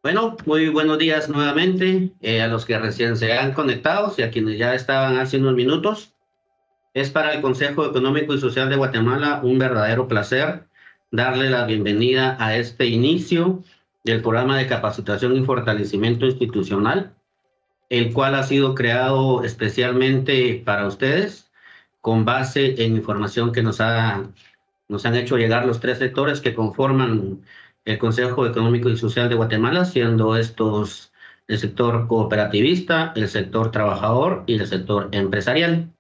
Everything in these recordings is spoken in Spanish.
Bueno, muy buenos días nuevamente a los que recién se han conectado y a quienes ya estaban hace unos minutos. Es para el Consejo Económico y Social de Guatemala un verdadero placer darle la bienvenida a este inicio del programa de capacitación y fortalecimiento institucional, el cual ha sido creado especialmente para ustedes con base en información que nos han hecho llegar los tres sectores que conforman el Consejo Económico y Social de Guatemala, siendo estos el sector cooperativista, el sector trabajador y el sector empresarial.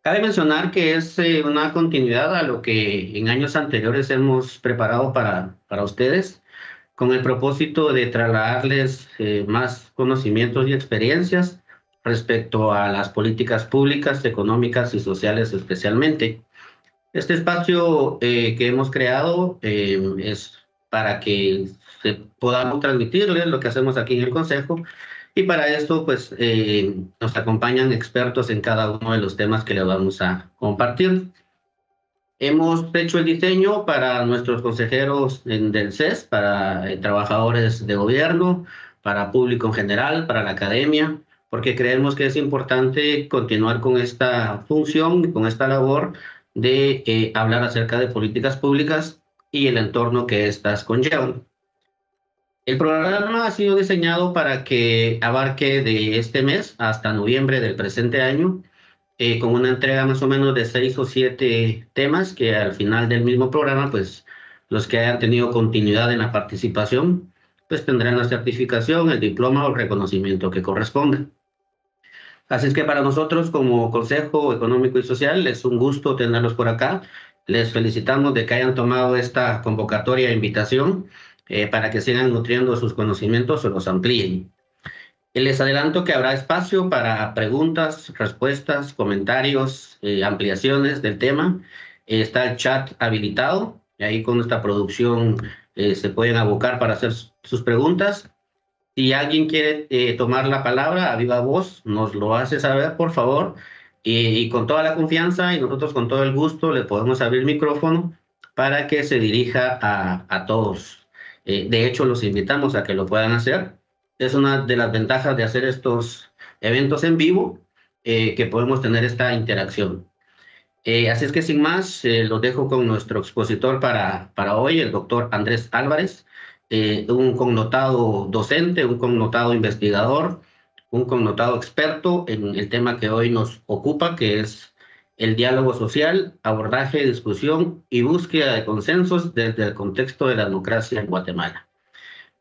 Cabe mencionar que es una continuidad a lo que en años anteriores hemos preparado para ustedes, con el propósito de trasladarles más conocimientos y experiencias respecto a las políticas públicas, económicas y sociales especialmente. Este espacio que hemos creado es para que podamos transmitirles lo que hacemos aquí en el Consejo y para esto pues nos acompañan expertos en cada uno de los temas que les vamos a compartir. Hemos hecho el diseño para nuestros consejeros del CES, para trabajadores de gobierno, para público en general, para la academia, porque creemos que es importante continuar con esta función, con esta labor de hablar acerca de políticas públicas y el entorno que éstas conllevan. El programa ha sido diseñado para que abarque de este mes hasta noviembre del presente año, con una entrega más o menos de 6 o 7 temas que al final del mismo programa, pues los que hayan tenido continuidad en la participación, pues tendrán la certificación, el diploma o el reconocimiento que corresponda. Así es que para nosotros como Consejo Económico y Social es un gusto tenerlos por acá. Les felicitamos de que hayan tomado esta convocatoria e invitación para que sigan nutriendo sus conocimientos o los amplíen. Les adelanto que habrá espacio para preguntas, respuestas, comentarios, ampliaciones del tema. Está el chat habilitado y ahí con esta producción se pueden abocar para hacer sus preguntas. Si alguien quiere tomar la palabra a viva voz, nos lo hace saber, por favor, y con toda la confianza y nosotros con todo el gusto le podemos abrir el micrófono para que se dirija a todos. De hecho, los invitamos a que lo puedan hacer. Es una de las ventajas de hacer estos eventos en vivo, que podemos tener esta interacción. Así es que sin más, los dejo con nuestro expositor para hoy, el doctor Andrés Álvarez, un connotado docente, un connotado investigador, un connotado experto en el tema que hoy nos ocupa, que es el diálogo social, abordaje, discusión y búsqueda de consensos desde el contexto de la democracia en Guatemala.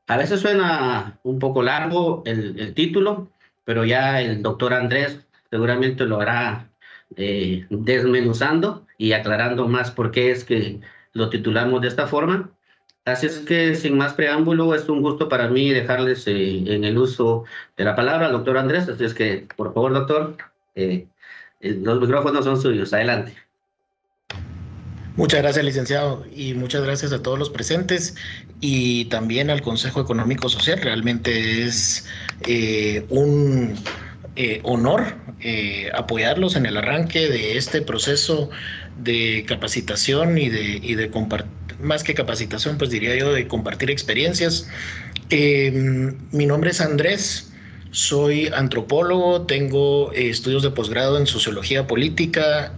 A veces suena un poco largo el título, pero ya el doctor Andrés seguramente lo hará desmenuzando y aclarando más por qué es que lo titulamos de esta forma. Así es que sin más preámbulo, es un gusto para mí dejarles en el uso de la palabra al doctor Andrés. Así es que, por favor, doctor, los micrófonos son suyos. Adelante. Muchas gracias, licenciado, y muchas gracias a todos los presentes y también al Consejo Económico Social. Realmente es un honor apoyarlos en el arranque de este proceso de capacitación y de compartir, más que capacitación, pues diría yo, de compartir experiencias. Mi nombre es Andrés. Soy antropólogo, tengo estudios de posgrado en sociología política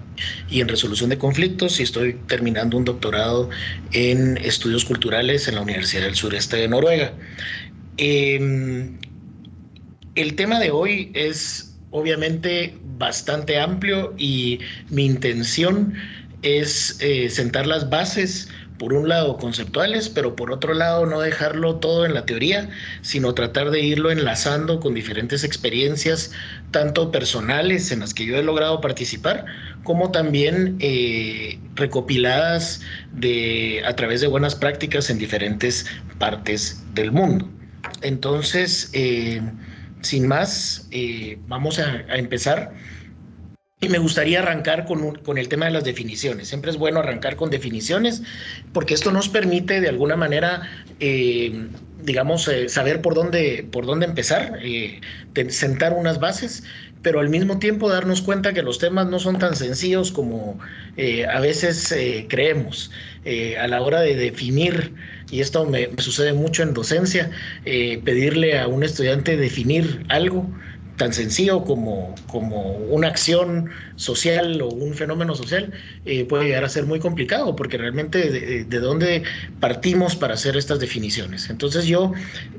y en resolución de conflictos y estoy terminando un doctorado en estudios culturales en la Universidad del Sureste de Noruega. El tema de hoy es obviamente bastante amplio y mi intención es sentar las bases, por un lado conceptuales, pero por otro lado no dejarlo todo en la teoría, sino tratar de irlo enlazando con diferentes experiencias, tanto personales en las que yo he logrado participar, como también recopiladas a través de buenas prácticas en diferentes partes del mundo. Entonces, sin más, vamos a empezar. Y me gustaría arrancar con el tema de las definiciones. Siempre es bueno arrancar con definiciones porque esto nos permite de alguna manera digamos, saber por dónde empezar, sentar unas bases, pero al mismo tiempo darnos cuenta que los temas no son tan sencillos como a veces creemos. A la hora de definir, y esto me sucede mucho en docencia, pedirle a un estudiante definir algo tan sencillo como una acción social o un fenómeno social, puede llegar a ser muy complicado, porque realmente de dónde partimos para hacer estas definiciones. Entonces yo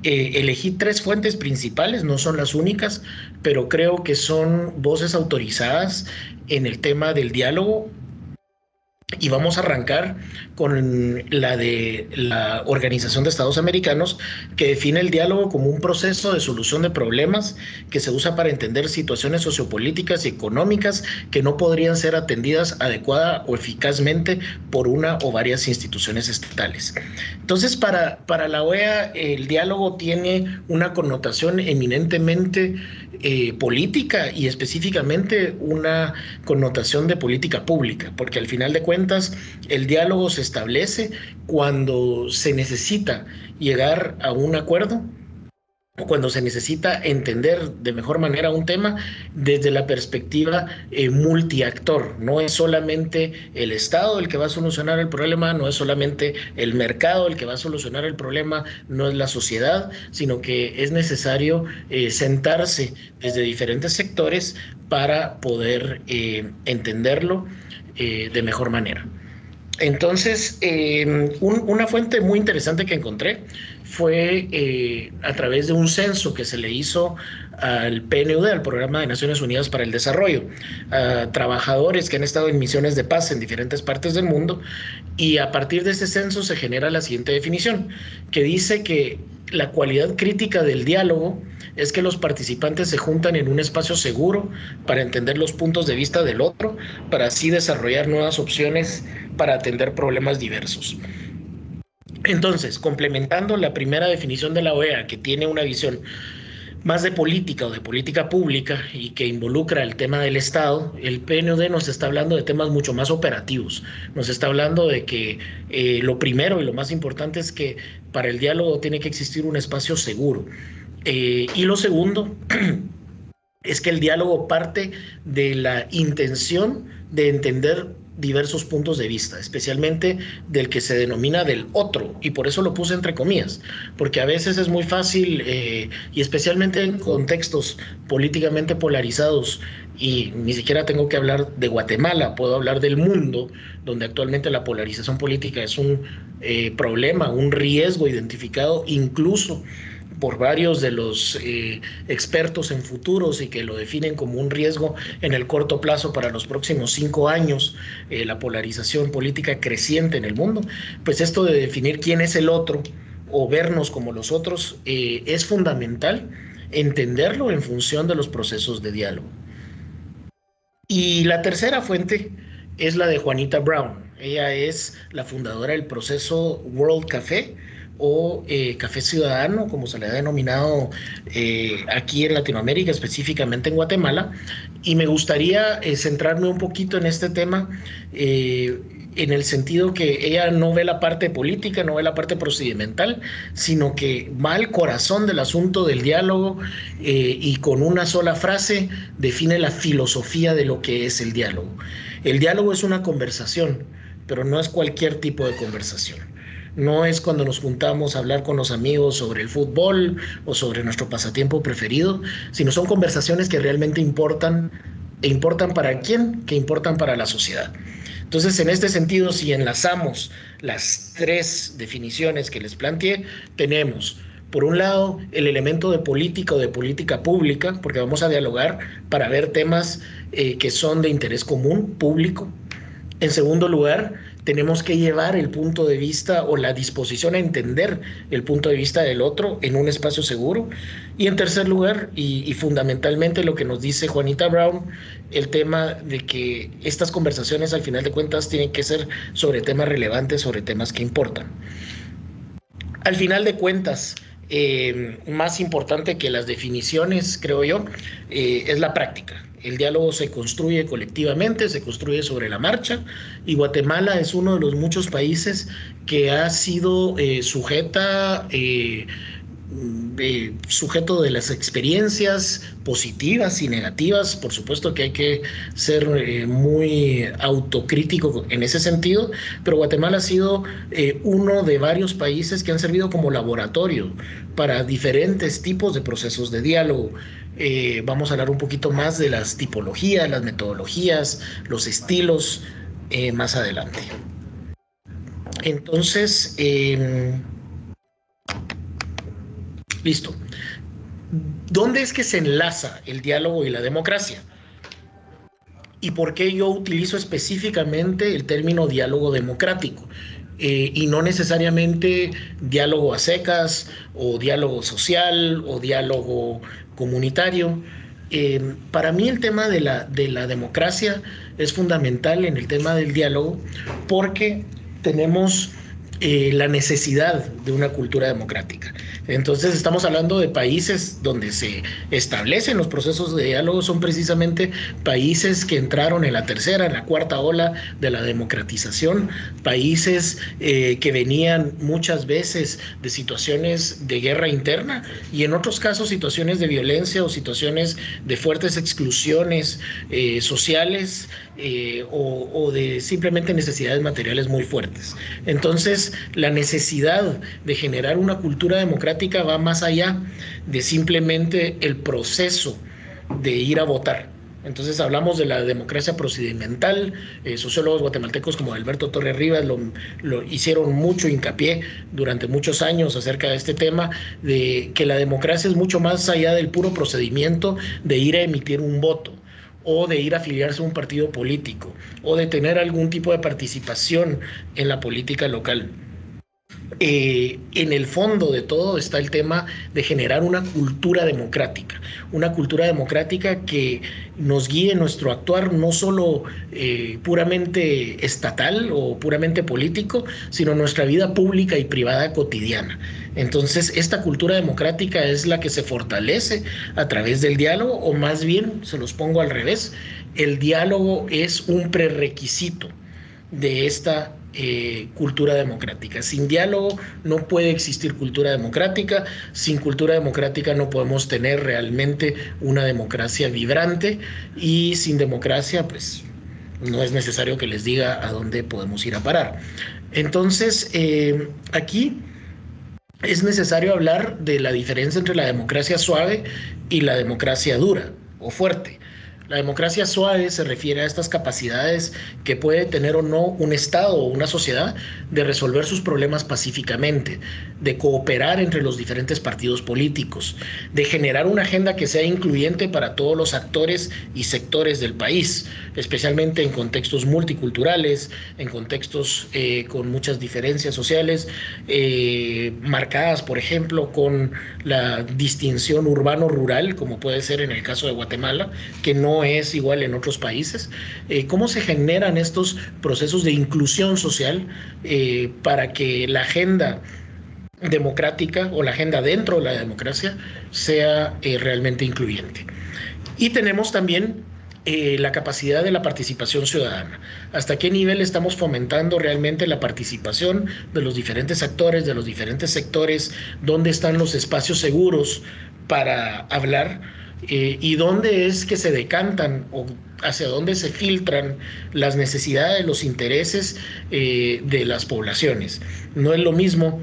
elegí 3 fuentes principales, no son las únicas, pero creo que son voces autorizadas en el tema del diálogo. Y vamos a arrancar con la de la Organización de Estados Americanos, que define el diálogo como un proceso de solución de problemas que se usa para entender situaciones sociopolíticas y económicas que no podrían ser atendidas adecuada o eficazmente por una o varias instituciones estatales. Entonces, para la OEA, el diálogo tiene una connotación eminentemente política, y específicamente una connotación de política pública, porque al final de cuentas el diálogo se establece cuando se necesita llegar a un acuerdo, o cuando se necesita entender de mejor manera un tema desde la perspectiva multiactor. No es solamente el Estado el que va a solucionar el problema, no es solamente el mercado el que va a solucionar el problema, no es la sociedad, sino que es necesario sentarse desde diferentes sectores para poder entenderlo de mejor manera. Entonces, una fuente muy interesante que encontré fue a través de un censo que se le hizo al PNUD, al Programa de Naciones Unidas para el Desarrollo, a trabajadores que han estado en misiones de paz en diferentes partes del mundo, y a partir de ese censo se genera la siguiente definición, que dice que la cualidad crítica del diálogo es que los participantes se juntan en un espacio seguro para entender los puntos de vista del otro, para así desarrollar nuevas opciones para atender problemas diversos. Entonces, complementando la primera definición de la OEA, que tiene una visión más de política o de política pública y que involucra el tema del Estado, el PNUD nos está hablando de temas mucho más operativos. Nos está hablando de que lo primero y lo más importante es que para el diálogo tiene que existir un espacio seguro. Y lo segundo es que el diálogo parte de la intención de entender diversos puntos de vista, especialmente del que se denomina del otro, y por eso lo puse entre comillas, porque a veces es muy fácil, y especialmente en contextos políticamente polarizados, y ni siquiera tengo que hablar de Guatemala, puedo hablar del mundo, donde actualmente la polarización política es un problema, un riesgo identificado incluso por varios de los expertos en futuros, y que lo definen como un riesgo en el corto plazo para los próximos 5 años, la polarización política creciente en el mundo. Pues esto de definir quién es el otro o vernos como los otros es fundamental entenderlo en función de los procesos de diálogo. Y la tercera fuente es la de Juanita Brown. Ella es la fundadora del proceso World Café, o Café Ciudadano, como se le ha denominado aquí en Latinoamérica, específicamente en Guatemala, y me gustaría centrarme un poquito en este tema, en el sentido que ella no ve la parte política, no ve la parte procedimental, sino que va al corazón del asunto del diálogo, y con una sola frase define la filosofía de lo que es el diálogo. El diálogo es una conversación, pero no es cualquier tipo de conversación. No es cuando nos juntamos a hablar con los amigos sobre el fútbol o sobre nuestro pasatiempo preferido, sino son conversaciones que realmente importan. ¿E importan para quién? Que importan para la sociedad. Entonces, en este sentido, si enlazamos las 3 definiciones que les planteé, tenemos, por un lado, el elemento de política o de política pública, porque vamos a dialogar para ver temas que son de interés común, público. En segundo lugar, tenemos que llevar el punto de vista o la disposición a entender el punto de vista del otro en un espacio seguro. Y en tercer lugar, y fundamentalmente lo que nos dice Juanita Brown, el tema de que estas conversaciones al final de cuentas tienen que ser sobre temas relevantes, sobre temas que importan. Al final de cuentas, más importante que las definiciones, creo yo, es la práctica. El diálogo se construye colectivamente, se construye sobre la marcha, y Guatemala es uno de los muchos países que ha sido sujeta sujeto de las experiencias positivas y negativas. Por supuesto que hay que ser muy autocrítico en ese sentido, pero Guatemala ha sido uno de varios países que han servido como laboratorio para diferentes tipos de procesos de diálogo. Vamos a hablar un poquito más de las tipologías, las metodologías, los estilos más adelante. Entonces, listo. ¿Dónde es que se enlaza el diálogo y la democracia? ¿Y por qué yo utilizo específicamente el término diálogo democrático? Y no necesariamente diálogo a secas, o diálogo social, o diálogo comunitario. Para mí el tema de la democracia es fundamental en el tema del diálogo, porque tenemos la necesidad de una cultura democrática. Entonces estamos hablando de países donde se establecen los procesos de diálogo, son precisamente países que entraron en la tercera, en la cuarta ola de la democratización, países que venían muchas veces de situaciones de guerra interna y en otros casos situaciones de violencia o situaciones de fuertes exclusiones sociales o de simplemente necesidades materiales muy fuertes. Entonces, la necesidad de generar una cultura democrática va más allá de simplemente el proceso de ir a votar. Entonces hablamos de la democracia procedimental, sociólogos guatemaltecos como Alberto Torres Rivas lo hicieron mucho hincapié durante muchos años acerca de este tema, de que la democracia es mucho más allá del puro procedimiento de ir a emitir un voto, o de ir a afiliarse a un partido político, o de tener algún tipo de participación en la política local. En el fondo de todo está el tema de generar una cultura democrática que nos guíe en nuestro actuar, no solo puramente estatal o puramente político, sino nuestra vida pública y privada cotidiana. Entonces, esta cultura democrática es la que se fortalece a través del diálogo, o más bien, se los pongo al revés, el diálogo es un prerequisito de esta cultura democrática. Sin diálogo no puede existir cultura democrática. Sin cultura democrática no podemos tener realmente una democracia vibrante, y sin democracia pues no es necesario que les diga a dónde podemos ir a parar. Entonces aquí es necesario hablar de la diferencia entre la democracia suave y la democracia dura o fuerte. La democracia suave se refiere a estas capacidades que puede tener o no un Estado o una sociedad de resolver sus problemas pacíficamente, de cooperar entre los diferentes partidos políticos, de generar una agenda que sea incluyente para todos los actores y sectores del país, especialmente en contextos multiculturales, en contextos con muchas diferencias sociales, marcadas, por ejemplo, con la distinción urbano-rural, como puede ser en el caso de Guatemala, que no es igual en otros países. ¿Cómo se generan estos procesos de inclusión social para que la agenda democrática o la agenda dentro de la democracia sea realmente incluyente? Y tenemos también la capacidad de la participación ciudadana. ¿Hasta qué nivel estamos fomentando realmente la participación de los diferentes actores, de los diferentes sectores? ¿Dónde están los espacios seguros para hablar? Y dónde es que se decantan o hacia dónde se filtran las necesidades, los intereses de las poblaciones. No es lo mismo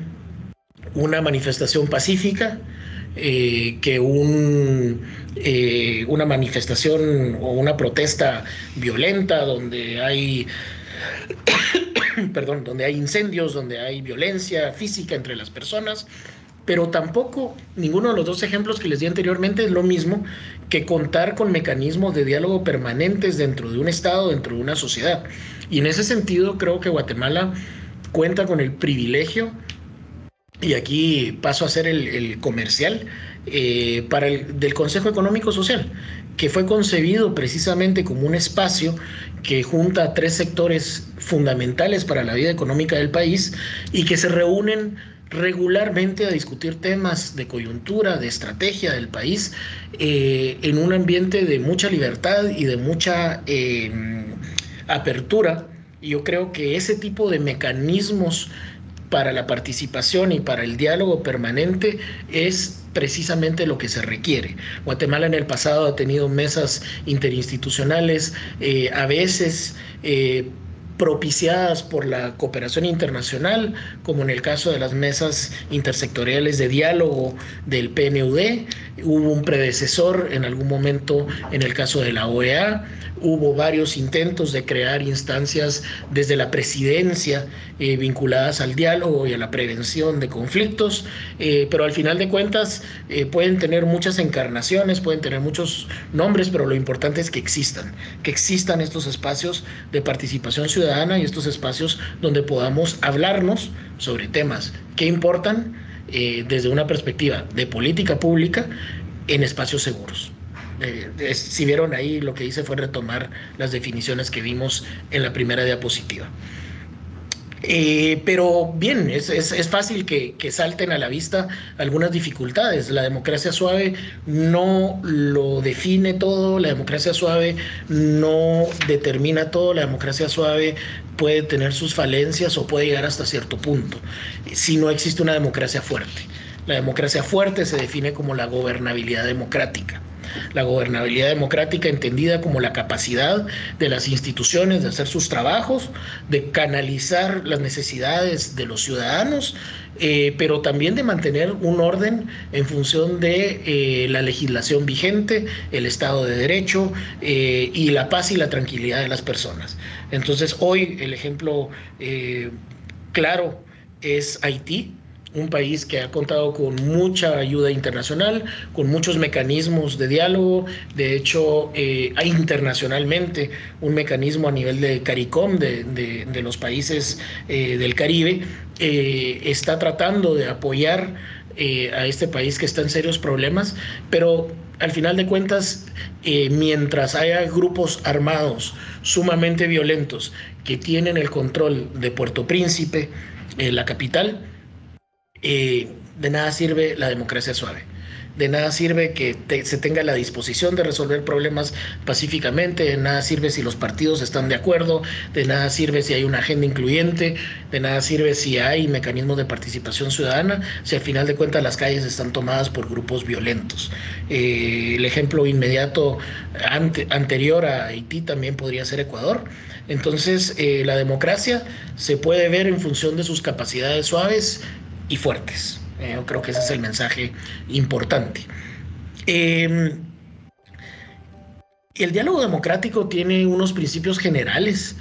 una manifestación pacífica que una manifestación o una protesta violenta donde hay donde hay incendios, donde hay violencia física entre las personas. Pero tampoco ninguno de los dos ejemplos que les di anteriormente es lo mismo que contar con mecanismos de diálogo permanentes dentro de un Estado, dentro de una sociedad. Y en ese sentido creo que Guatemala cuenta con el privilegio, y aquí paso a hacer el comercial, del Consejo Económico Social, que fue concebido precisamente como un espacio que junta a tres sectores fundamentales para la vida económica del país y que se reúnen regularmente a discutir temas de coyuntura, de estrategia del país, en un ambiente de mucha libertad y de mucha apertura. Y yo creo que ese tipo de mecanismos para la participación y para el diálogo permanente es precisamente lo que se requiere. Guatemala en el pasado ha tenido mesas interinstitucionales, a veces propiciadas por la cooperación internacional, como en el caso de las mesas intersectoriales de diálogo del PNUD. Hubo un predecesor en algún momento en el caso de la OEA. Hubo varios intentos de crear instancias desde la presidencia vinculadas al diálogo y a la prevención de conflictos, pero al final de cuentas pueden tener muchas encarnaciones, pueden tener muchos nombres, pero lo importante es que existan estos espacios de participación ciudadana y estos espacios donde podamos hablarnos sobre temas que importan desde una perspectiva de política pública en espacios seguros. Si vieron ahí, lo que hice fue retomar las definiciones que vimos en la primera diapositiva. Pero bien, es fácil que salten a la vista algunas dificultades. La democracia suave no lo define todo, la democracia suave no determina todo, la democracia suave puede tener sus falencias o puede llegar hasta cierto punto, si no existe una democracia fuerte. La democracia fuerte se define como la gobernabilidad democrática. La gobernabilidad democrática entendida como la capacidad de las instituciones de hacer sus trabajos, de canalizar las necesidades de los ciudadanos, pero también de mantener un orden en función de la legislación vigente, el Estado de Derecho y la paz y la tranquilidad de las personas. Entonces, hoy el ejemplo claro es Haití, un país que ha contado con mucha ayuda internacional, con muchos mecanismos de diálogo. De hecho, hay internacionalmente un mecanismo a nivel de CARICOM, de los países del Caribe, está tratando de apoyar a este país que está en serios problemas, pero al final de cuentas, mientras haya grupos armados sumamente violentos que tienen el control de Puerto Príncipe, la capital, de nada sirve la democracia suave. De nada sirve que se tenga la disposición de resolver problemas pacíficamente, de nada sirve si los partidos están de acuerdo, de nada sirve si hay una agenda incluyente, de nada sirve si hay mecanismos de participación ciudadana, si al final de cuentas las calles están tomadas por grupos violentos. El ejemplo inmediato anterior a Haití también podría ser Ecuador. Entonces, la democracia se puede ver en función de sus capacidades suaves y fuertes. Yo creo que ese es el mensaje importante. El diálogo democrático tiene unos principios generales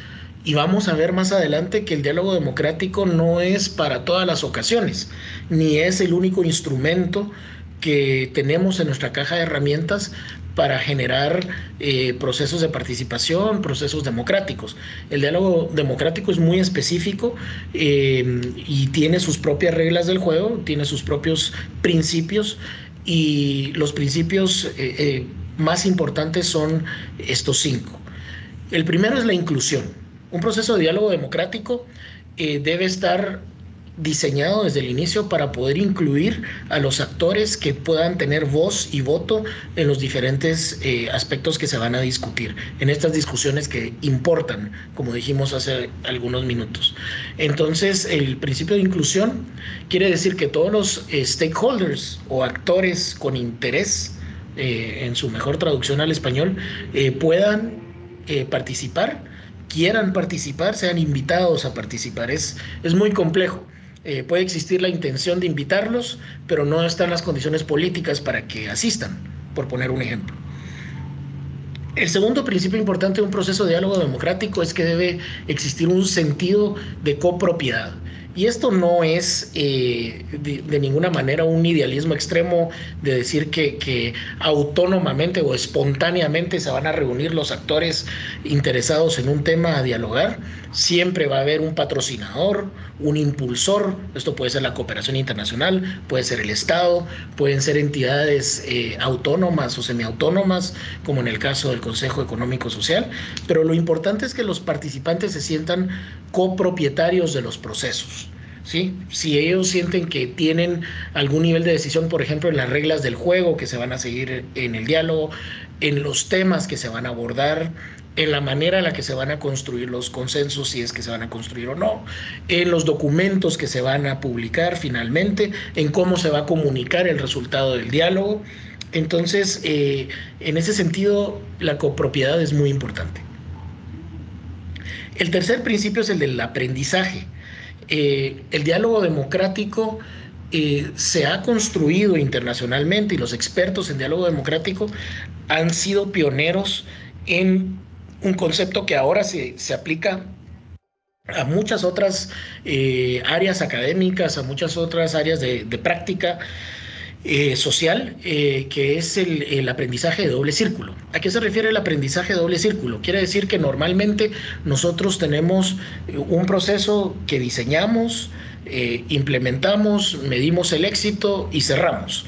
y vamos a ver más adelante que el diálogo democrático no es para todas las ocasiones, ni es el único instrumento que tenemos en nuestra caja de herramientas para generar procesos de participación, procesos democráticos. El diálogo democrático es muy específico y tiene sus propias reglas del juego, tiene sus propios principios, y los principios más importantes son estos 5. El primero es la inclusión. Un proceso de diálogo democrático debe estar diseñado desde el inicio para poder incluir a los actores que puedan tener voz y voto en los diferentes aspectos que se van a discutir, en estas discusiones que importan, como dijimos hace algunos minutos. Entonces, el principio de inclusión quiere decir que todos los stakeholders o actores con interés, en su mejor traducción al español, puedan participar, quieran participar, sean invitados a participar. Es muy complejo. Puede existir la intención de invitarlos, pero no están las condiciones políticas para que asistan, por poner un ejemplo. El segundo principio importante de un proceso de diálogo democrático es que debe existir un sentido de copropiedad. Y esto no es de ninguna manera un idealismo extremo de decir que autónomamente o espontáneamente se van a reunir los actores interesados en un tema a dialogar. Siempre va a haber un patrocinador, un impulsor. Esto puede ser la cooperación internacional, puede ser el Estado, pueden ser entidades autónomas o semiautónomas, como en el caso del Consejo Económico Social. Pero lo importante es que los participantes se sientan copropietarios de los procesos, ¿sí? Si ellos sienten que tienen algún nivel de decisión, por ejemplo, en las reglas del juego que se van a seguir en el diálogo, en los temas que se van a abordar, en la manera en la que se van a construir los consensos, si es que se van a construir o no, en los documentos que se van a publicar finalmente, en cómo se va a comunicar el resultado del diálogo. Entonces, en ese sentido, la copropiedad es muy importante. El tercer principio es el del aprendizaje. El diálogo democrático se ha construido internacionalmente y los expertos en diálogo democrático han sido pioneros en un concepto que ahora se aplica a muchas otras áreas académicas, a muchas otras áreas de práctica social, que es el aprendizaje de doble círculo. ¿A qué se refiere el aprendizaje de doble círculo? Quiere decir que normalmente nosotros tenemos un proceso que diseñamos, implementamos, medimos el éxito y cerramos.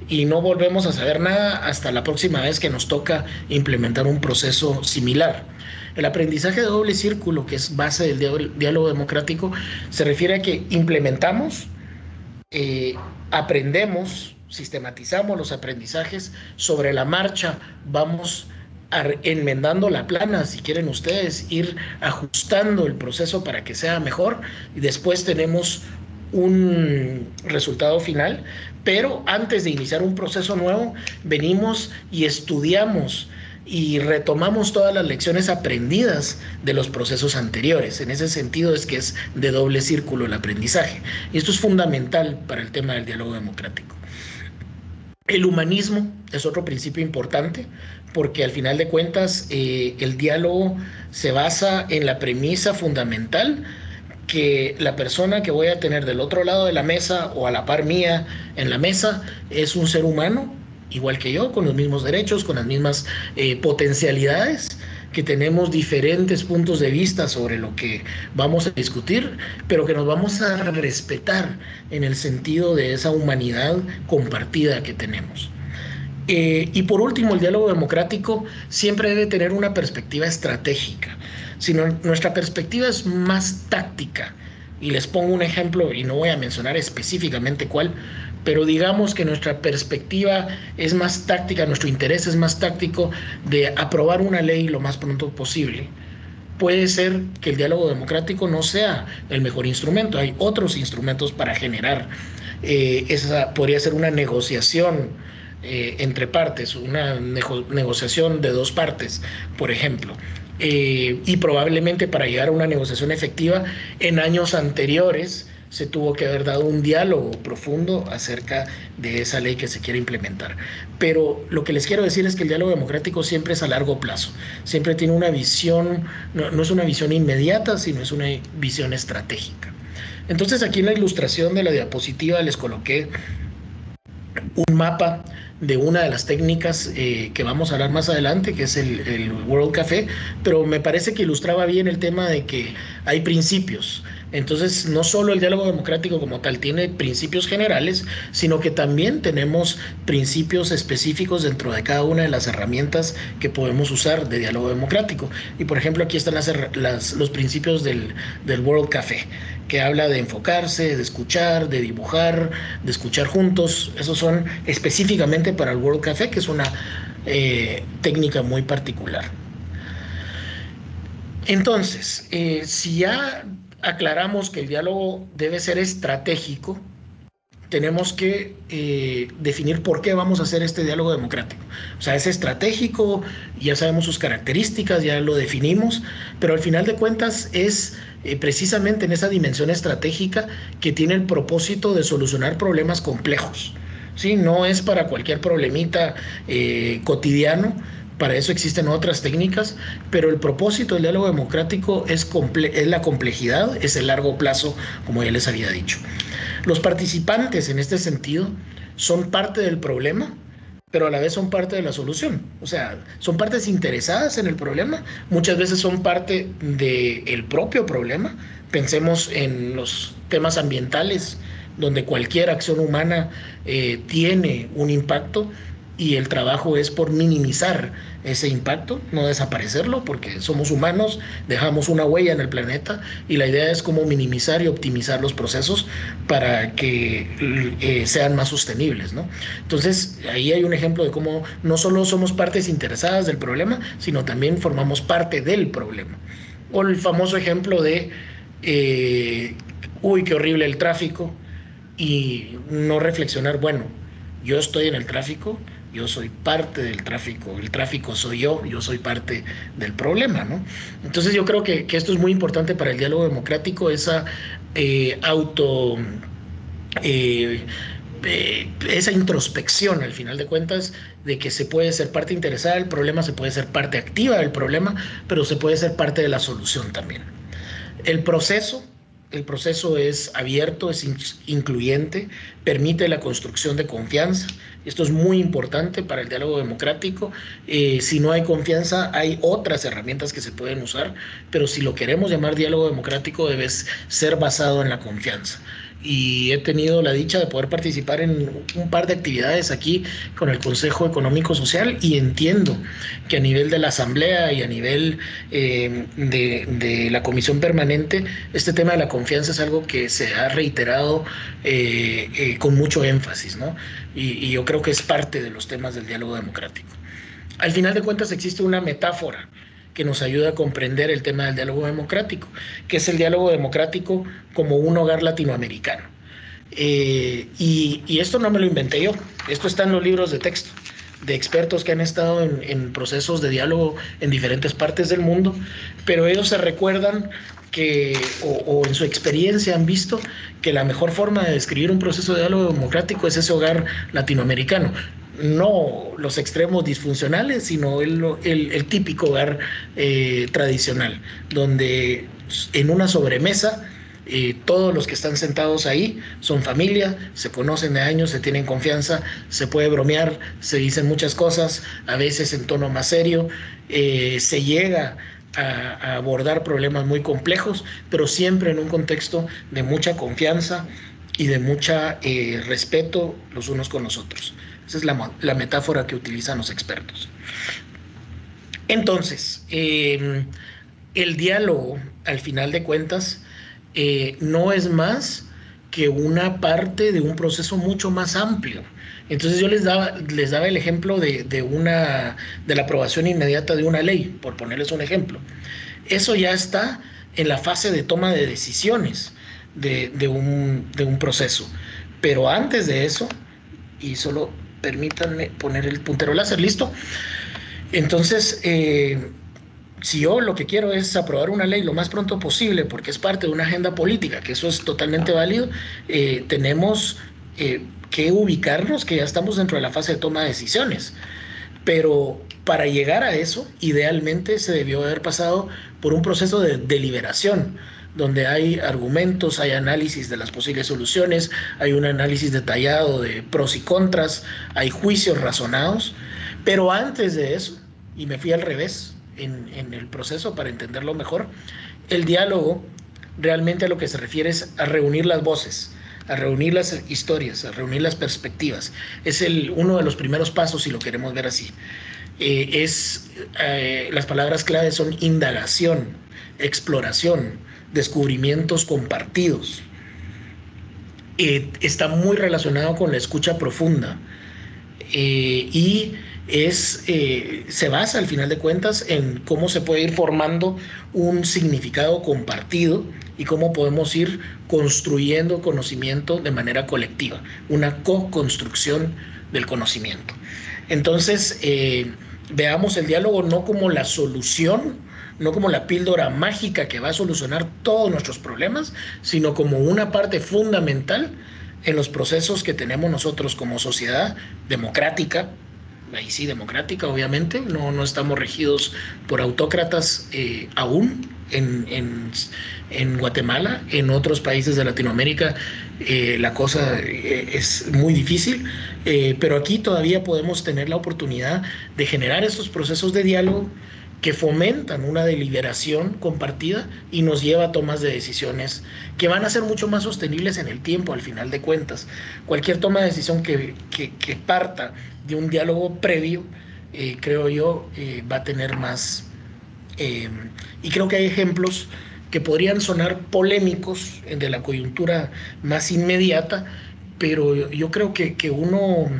Y no volvemos a saber nada hasta la próxima vez que nos toca implementar un proceso similar. El aprendizaje de doble círculo, que es base del diálogo democrático, se refiere a que implementamos, aprendemos, sistematizamos los aprendizajes, sobre la marcha vamos enmendando la plana, si quieren ustedes, ir ajustando el proceso para que sea mejor, y después tenemos un resultado final. Pero antes de iniciar un proceso nuevo, venimos y estudiamos y retomamos todas las lecciones aprendidas de los procesos anteriores. En ese sentido es que es de doble círculo el aprendizaje. Y esto es fundamental para el tema del diálogo democrático. El humanismo es otro principio importante, porque al final de cuentas el diálogo se basa en la premisa fundamental que la persona que voy a tener del otro lado de la mesa o a la par mía en la mesa es un ser humano, igual que yo, con los mismos derechos, con las mismas potencialidades, que tenemos diferentes puntos de vista sobre lo que vamos a discutir, pero que nos vamos a respetar en el sentido de esa humanidad compartida que tenemos. Y por último, el diálogo democrático siempre debe tener una perspectiva estratégica. Si nuestra perspectiva es más táctica, y les pongo un ejemplo, y no voy a mencionar específicamente cuál, pero digamos que nuestra perspectiva es más táctica, nuestro interés es más táctico de aprobar una ley lo más pronto posible, puede ser que el diálogo democrático no sea el mejor instrumento. Hay otros instrumentos para generar podría ser una negociación entre partes, una negociación de dos partes, por ejemplo. Y probablemente para llegar a una negociación efectiva en años anteriores se tuvo que haber dado un diálogo profundo acerca de esa ley que se quiere implementar. Pero lo que les quiero decir es que el diálogo democrático siempre es a largo plazo, siempre tiene una visión, no es una visión inmediata, sino es una visión estratégica. Entonces aquí en la ilustración de la diapositiva les coloqué un mapa de una de las técnicas que vamos a hablar más adelante, que es el World Café, pero me parece que ilustraba bien el tema de que hay principios. Entonces, no solo el diálogo democrático como tal tiene principios generales, sino que también tenemos principios específicos dentro de cada una de las herramientas que podemos usar de diálogo democrático. Y, por ejemplo, aquí están los principios del World Café, que habla de enfocarse, de escuchar, de dibujar, de escuchar juntos. Esos son específicamente para el World Café, que es una técnica muy particular. Entonces, si ya aclaramos que el diálogo debe ser estratégico, tenemos que definir por qué vamos a hacer este diálogo democrático. O sea, es estratégico, ya sabemos sus características, ya lo definimos, pero al final de cuentas es precisamente en esa dimensión estratégica que tiene el propósito de solucionar problemas complejos. ¿Sí? No es para cualquier problemita cotidiano. Para eso existen otras técnicas, pero el propósito del diálogo democrático es la complejidad, es el largo plazo, como ya les había dicho. Los participantes en este sentido son parte del problema, pero a la vez son parte de la solución. O sea, son partes interesadas en el problema, muchas veces son parte del propio problema. Pensemos en los temas ambientales, donde cualquier acción humana tiene un impacto. y el trabajo es por minimizar ese impacto, no desaparecerlo, porque somos humanos, dejamos una huella en el planeta y la idea es cómo minimizar y optimizar los procesos para que sean más sostenibles, ¿no? Entonces, ahí hay un ejemplo de cómo no solo somos partes interesadas del problema, sino también formamos parte del problema. O el famoso ejemplo de, uy, qué horrible el tráfico, y no reflexionar, bueno, yo estoy en el tráfico, yo soy parte del tráfico, el tráfico soy yo soy parte del problema, ¿no? Entonces yo creo que esto es muy importante para el diálogo democrático, esa esa introspección, al final de cuentas, de que se puede ser parte interesada del problema, se puede ser parte activa del problema, pero se puede ser parte de la solución también. El proceso es abierto, es incluyente, permite la construcción de confianza. Esto es muy importante para el diálogo democrático. Si no hay confianza, hay otras herramientas que se pueden usar, pero si lo queremos llamar diálogo democrático, debe ser basado en la confianza. Y he tenido la dicha de poder participar en un par de actividades aquí con el Consejo Económico Social y entiendo que a nivel de la Asamblea y a nivel de la Comisión Permanente, este tema de la confianza es algo que se ha reiterado con mucho énfasis, ¿no? Y yo creo que es parte de los temas del diálogo democrático. Al final de cuentas existe una metáfora que nos ayuda a comprender el tema del diálogo democrático, que es el diálogo democrático como un hogar latinoamericano. Y esto no me lo inventé yo, esto está en los libros de texto de expertos que han estado en procesos de diálogo en diferentes partes del mundo, pero ellos se recuerdan que, o en su experiencia han visto que la mejor forma de describir un proceso de diálogo democrático es ese hogar latinoamericano. No los extremos disfuncionales, sino el típico hogar tradicional, donde en una sobremesa todos los que están sentados ahí son familia, se conocen de años, se tienen confianza, se puede bromear, se dicen muchas cosas, a veces en tono más serio, se llega a abordar problemas muy complejos, pero siempre en un contexto de mucha confianza y de mucha respeto los unos con los otros. Esa es la metáfora que utilizan los expertos. Entonces, el diálogo, al final de cuentas, no es más que una parte de un proceso mucho más amplio. Entonces yo les daba el ejemplo de la aprobación inmediata de una ley, por ponerles un ejemplo. Eso ya está en la fase de toma de decisiones de un proceso. Pero antes de eso, y solo permítanme poner el puntero láser, ¿listo? Entonces, si yo lo que quiero es aprobar una ley lo más pronto posible, porque es parte de una agenda política, que eso es totalmente válido, tenemos que ubicarnos que ya estamos dentro de la fase de toma de decisiones. Pero para llegar a eso, idealmente se debió haber pasado por un proceso de deliberación, donde hay argumentos, hay análisis de las posibles soluciones, hay un análisis detallado de pros y contras, hay juicios razonados, pero antes de eso, y me fui al revés en el proceso para entenderlo mejor, el diálogo realmente a lo que se refiere es a reunir las voces, a reunir las historias, a reunir las perspectivas. Es uno de los primeros pasos, si lo queremos ver así. Las palabras clave son indagación, exploración, descubrimientos compartidos. Está muy relacionado con la escucha profunda y se basa al final de cuentas en cómo se puede ir formando un significado compartido y cómo podemos ir construyendo conocimiento de manera colectiva, una co-construcción del conocimiento. Entonces, veamos el diálogo no como la solución, no como la píldora mágica que va a solucionar todos nuestros problemas, sino como una parte fundamental en los procesos que tenemos nosotros como sociedad democrática. Ahí sí, democrática, obviamente, no estamos regidos por autócratas aún en Guatemala. En otros países de Latinoamérica la cosa es muy difícil, pero aquí todavía podemos tener la oportunidad de generar estos procesos de diálogo que fomentan una deliberación compartida y nos lleva a tomas de decisiones que van a ser mucho más sostenibles en el tiempo, al final de cuentas. Cualquier toma de decisión que parta de un diálogo previo, creo yo, va a tener más... y creo que hay ejemplos que podrían sonar polémicos de la coyuntura más inmediata, pero yo creo que uno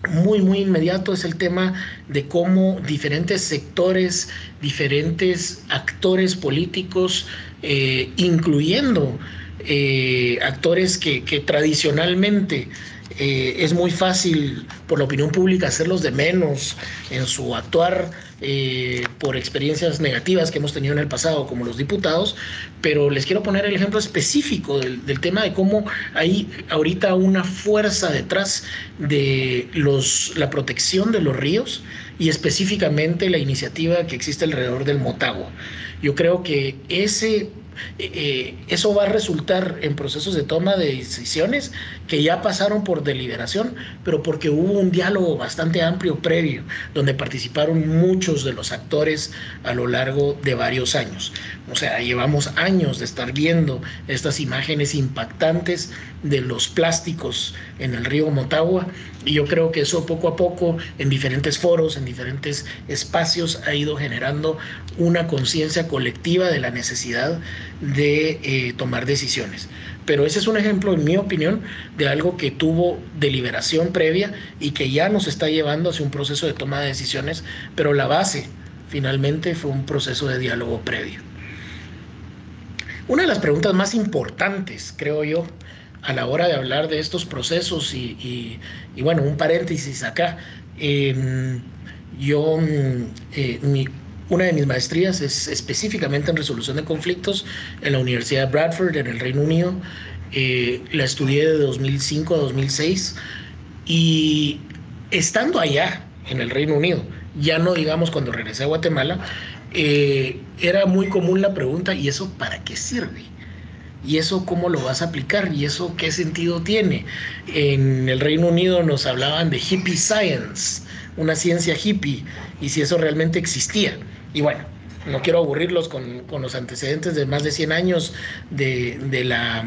muy, muy inmediato es el tema de cómo diferentes sectores, diferentes actores políticos, incluyendo actores que tradicionalmente es muy fácil por la opinión pública hacerlos de menos en su actuar por experiencias negativas que hemos tenido en el pasado, como los diputados, pero les quiero poner el ejemplo específico del tema de cómo hay ahorita una fuerza detrás de la protección de los ríos y específicamente la iniciativa que existe alrededor del Motagua. Yo creo que eso va a resultar en procesos de toma de decisiones que ya pasaron por deliberación, pero porque hubo un diálogo bastante amplio previo, donde participaron muchos de los actores a lo largo de varios años. O sea, llevamos años de estar viendo estas imágenes impactantes de los plásticos en el río Motagua, y yo creo que eso poco a poco, en diferentes foros, en diferentes espacios, ha ido generando una conciencia colectiva de la necesidad de tomar decisiones. Pero ese es un ejemplo, en mi opinión, de algo que tuvo deliberación previa y que ya nos está llevando hacia un proceso de toma de decisiones, pero la base finalmente fue un proceso de diálogo previo. Una de las preguntas más importantes, creo yo, a la hora de hablar de estos procesos y bueno, un paréntesis acá, una de mis maestrías es específicamente en resolución de conflictos en la Universidad de Bradford, en el Reino Unido. La estudié de 2005 a 2006 y estando allá en el Reino Unido, ya no digamos cuando regresé a Guatemala, era muy común la pregunta: ¿y eso para qué sirve? ¿Y eso cómo lo vas a aplicar? ¿Y eso qué sentido tiene? En el Reino Unido nos hablaban de hippie science, una ciencia hippie, y si eso realmente existía. Y bueno, no quiero aburrirlos con los antecedentes de más de 100 años de la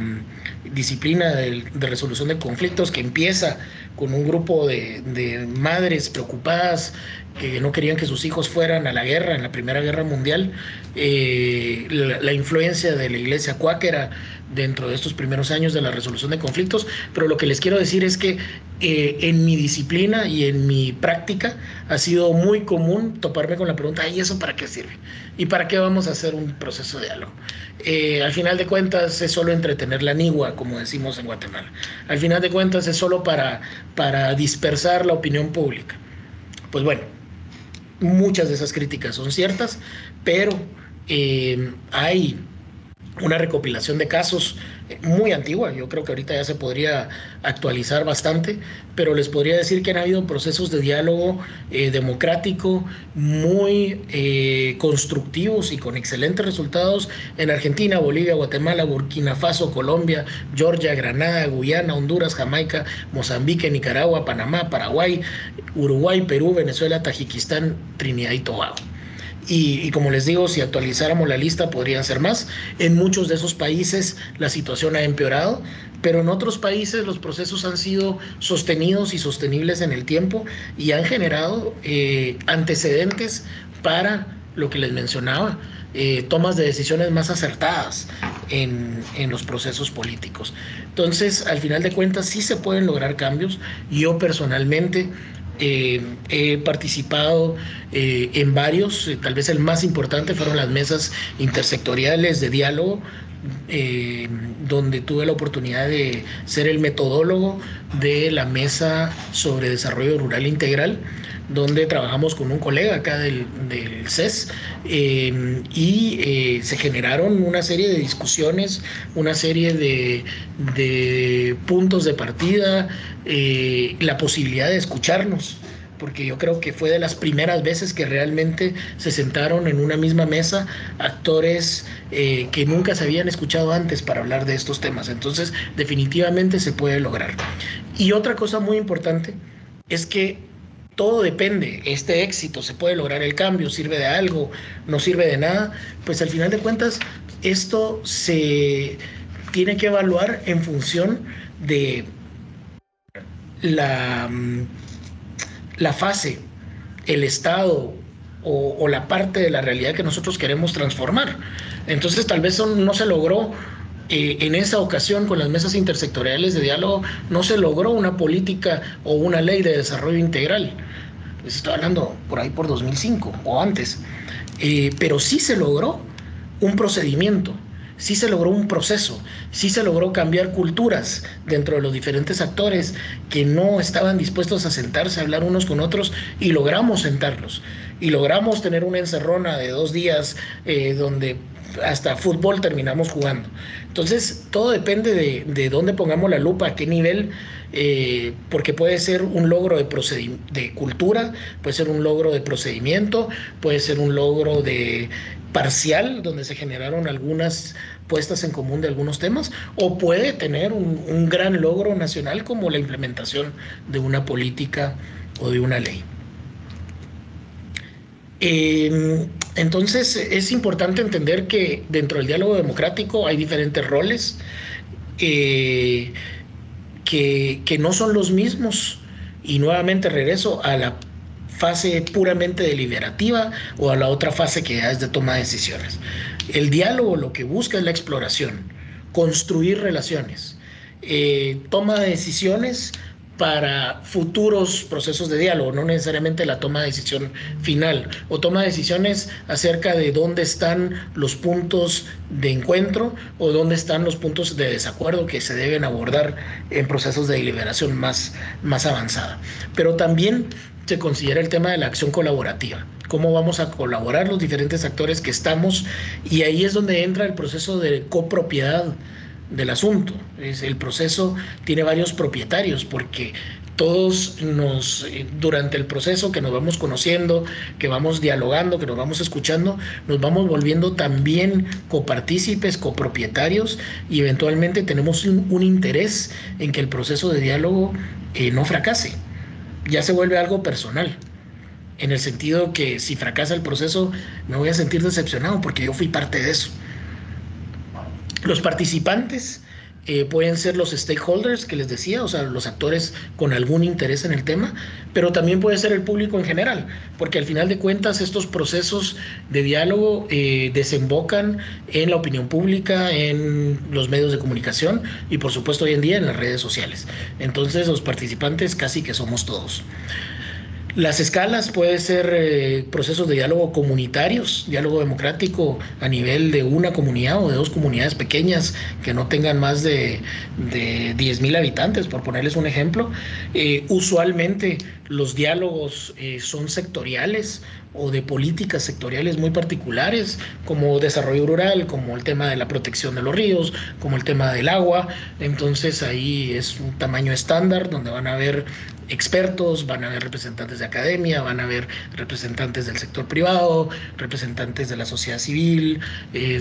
disciplina de resolución de conflictos, que empieza con un grupo de madres preocupadas que no querían que sus hijos fueran a la guerra, en la Primera Guerra Mundial, la influencia de la iglesia cuáquera dentro de estos primeros años de la resolución de conflictos. Pero lo que les quiero decir es que en mi disciplina y en mi práctica ha sido muy común toparme con la pregunta: ¿y eso para qué sirve? ¿Y para qué vamos a hacer un proceso de diálogo? Al final de cuentas es solo entretener la nigua, como decimos en Guatemala. Al final de cuentas es solo para dispersar la opinión pública. Pues bueno, muchas de esas críticas son ciertas, pero hay una recopilación de casos muy antigua. Yo creo que ahorita ya se podría actualizar bastante, pero les podría decir que han habido procesos de diálogo democrático muy constructivos y con excelentes resultados en Argentina, Bolivia, Guatemala, Burkina Faso, Colombia, Georgia, Granada, Guyana, Honduras, Jamaica, Mozambique, Nicaragua, Panamá, Paraguay, Uruguay, Perú, Venezuela, Tayikistán, Trinidad y Tobago. Y como les digo, si actualizáramos la lista podrían ser más. En muchos de esos países la situación ha empeorado, pero en otros países los procesos han sido sostenidos y sostenibles en el tiempo y han generado antecedentes para lo que les mencionaba, tomas de decisiones más acertadas en los procesos políticos. Entonces, al final de cuentas, sí se pueden lograr cambios. Yo personalmente he participado en varios, tal vez el más importante fueron las mesas intersectoriales de diálogo, donde tuve la oportunidad de ser el metodólogo de la mesa sobre desarrollo rural integral, donde trabajamos con un colega acá del CES, y se generaron una serie de discusiones, una serie de puntos de partida, la posibilidad de escucharnos, porque yo creo que fue de las primeras veces que realmente se sentaron en una misma mesa actores que nunca se habían escuchado antes para hablar de estos temas. Entonces, definitivamente se puede lograr. Y otra cosa muy importante es que todo depende, este éxito, se puede lograr el cambio, sirve de algo, no sirve de nada, pues al final de cuentas esto se tiene que evaluar en función de la fase, el estado o la parte de la realidad que nosotros queremos transformar. Entonces tal vez no se logró en esa ocasión con las mesas intersectoriales de diálogo, no se logró una política o una ley de desarrollo integral. Les estoy hablando por ahí por 2005 o antes. Pero sí se logró un procedimiento, sí se logró un proceso, sí se logró cambiar culturas dentro de los diferentes actores que no estaban dispuestos a sentarse a hablar unos con otros, y logramos sentarlos y logramos tener una encerrona de 2 días donde hasta fútbol terminamos jugando. Entonces todo depende de dónde pongamos la lupa, a qué nivel, porque puede ser un logro de cultura, puede ser un logro de procedimiento, puede ser un logro de parcial, donde se generaron algunas puestas en común de algunos temas, o puede tener un gran logro nacional como la implementación de una política o de una ley. Entonces es importante entender que dentro del diálogo democrático hay diferentes roles que no son los mismos, y nuevamente regreso a la fase puramente deliberativa o a la otra fase que ya es de toma de decisiones. El diálogo lo que busca es la exploración, construir relaciones, toma de decisiones para futuros procesos de diálogo, no necesariamente la toma de decisión final, o toma de decisiones acerca de dónde están los puntos de encuentro o dónde están los puntos de desacuerdo que se deben abordar en procesos de deliberación más avanzada. Pero también se considera el tema de la acción colaborativa, cómo vamos a colaborar los diferentes actores que estamos, y ahí es donde entra el proceso de copropiedad del asunto. El proceso tiene varios propietarios, porque todos durante el proceso que nos vamos conociendo, que vamos dialogando, que nos vamos escuchando, nos vamos volviendo también copartícipes, copropietarios, y eventualmente tenemos un interés en que el proceso de diálogo no fracase. Ya se vuelve algo personal, en el sentido que si fracasa el proceso me voy a sentir decepcionado porque yo fui parte de eso. Los participantes pueden ser los stakeholders que les decía, o sea, los actores con algún interés en el tema, pero también puede ser el público en general, porque al final de cuentas estos procesos de diálogo desembocan en la opinión pública, en los medios de comunicación y por supuesto hoy en día en las redes sociales. Entonces los participantes casi que somos todos. Las escalas pueden ser procesos de diálogo comunitarios, diálogo democrático a nivel de una comunidad o de 2 comunidades pequeñas que no tengan más de 10,000 habitantes, por ponerles un ejemplo. Usualmente los diálogos son sectoriales o de políticas sectoriales muy particulares, como desarrollo rural, como el tema de la protección de los ríos, como el tema del agua. Entonces ahí es un tamaño estándar donde van a haber expertos, van a haber representantes de academia, van a haber representantes del sector privado, representantes de la sociedad civil,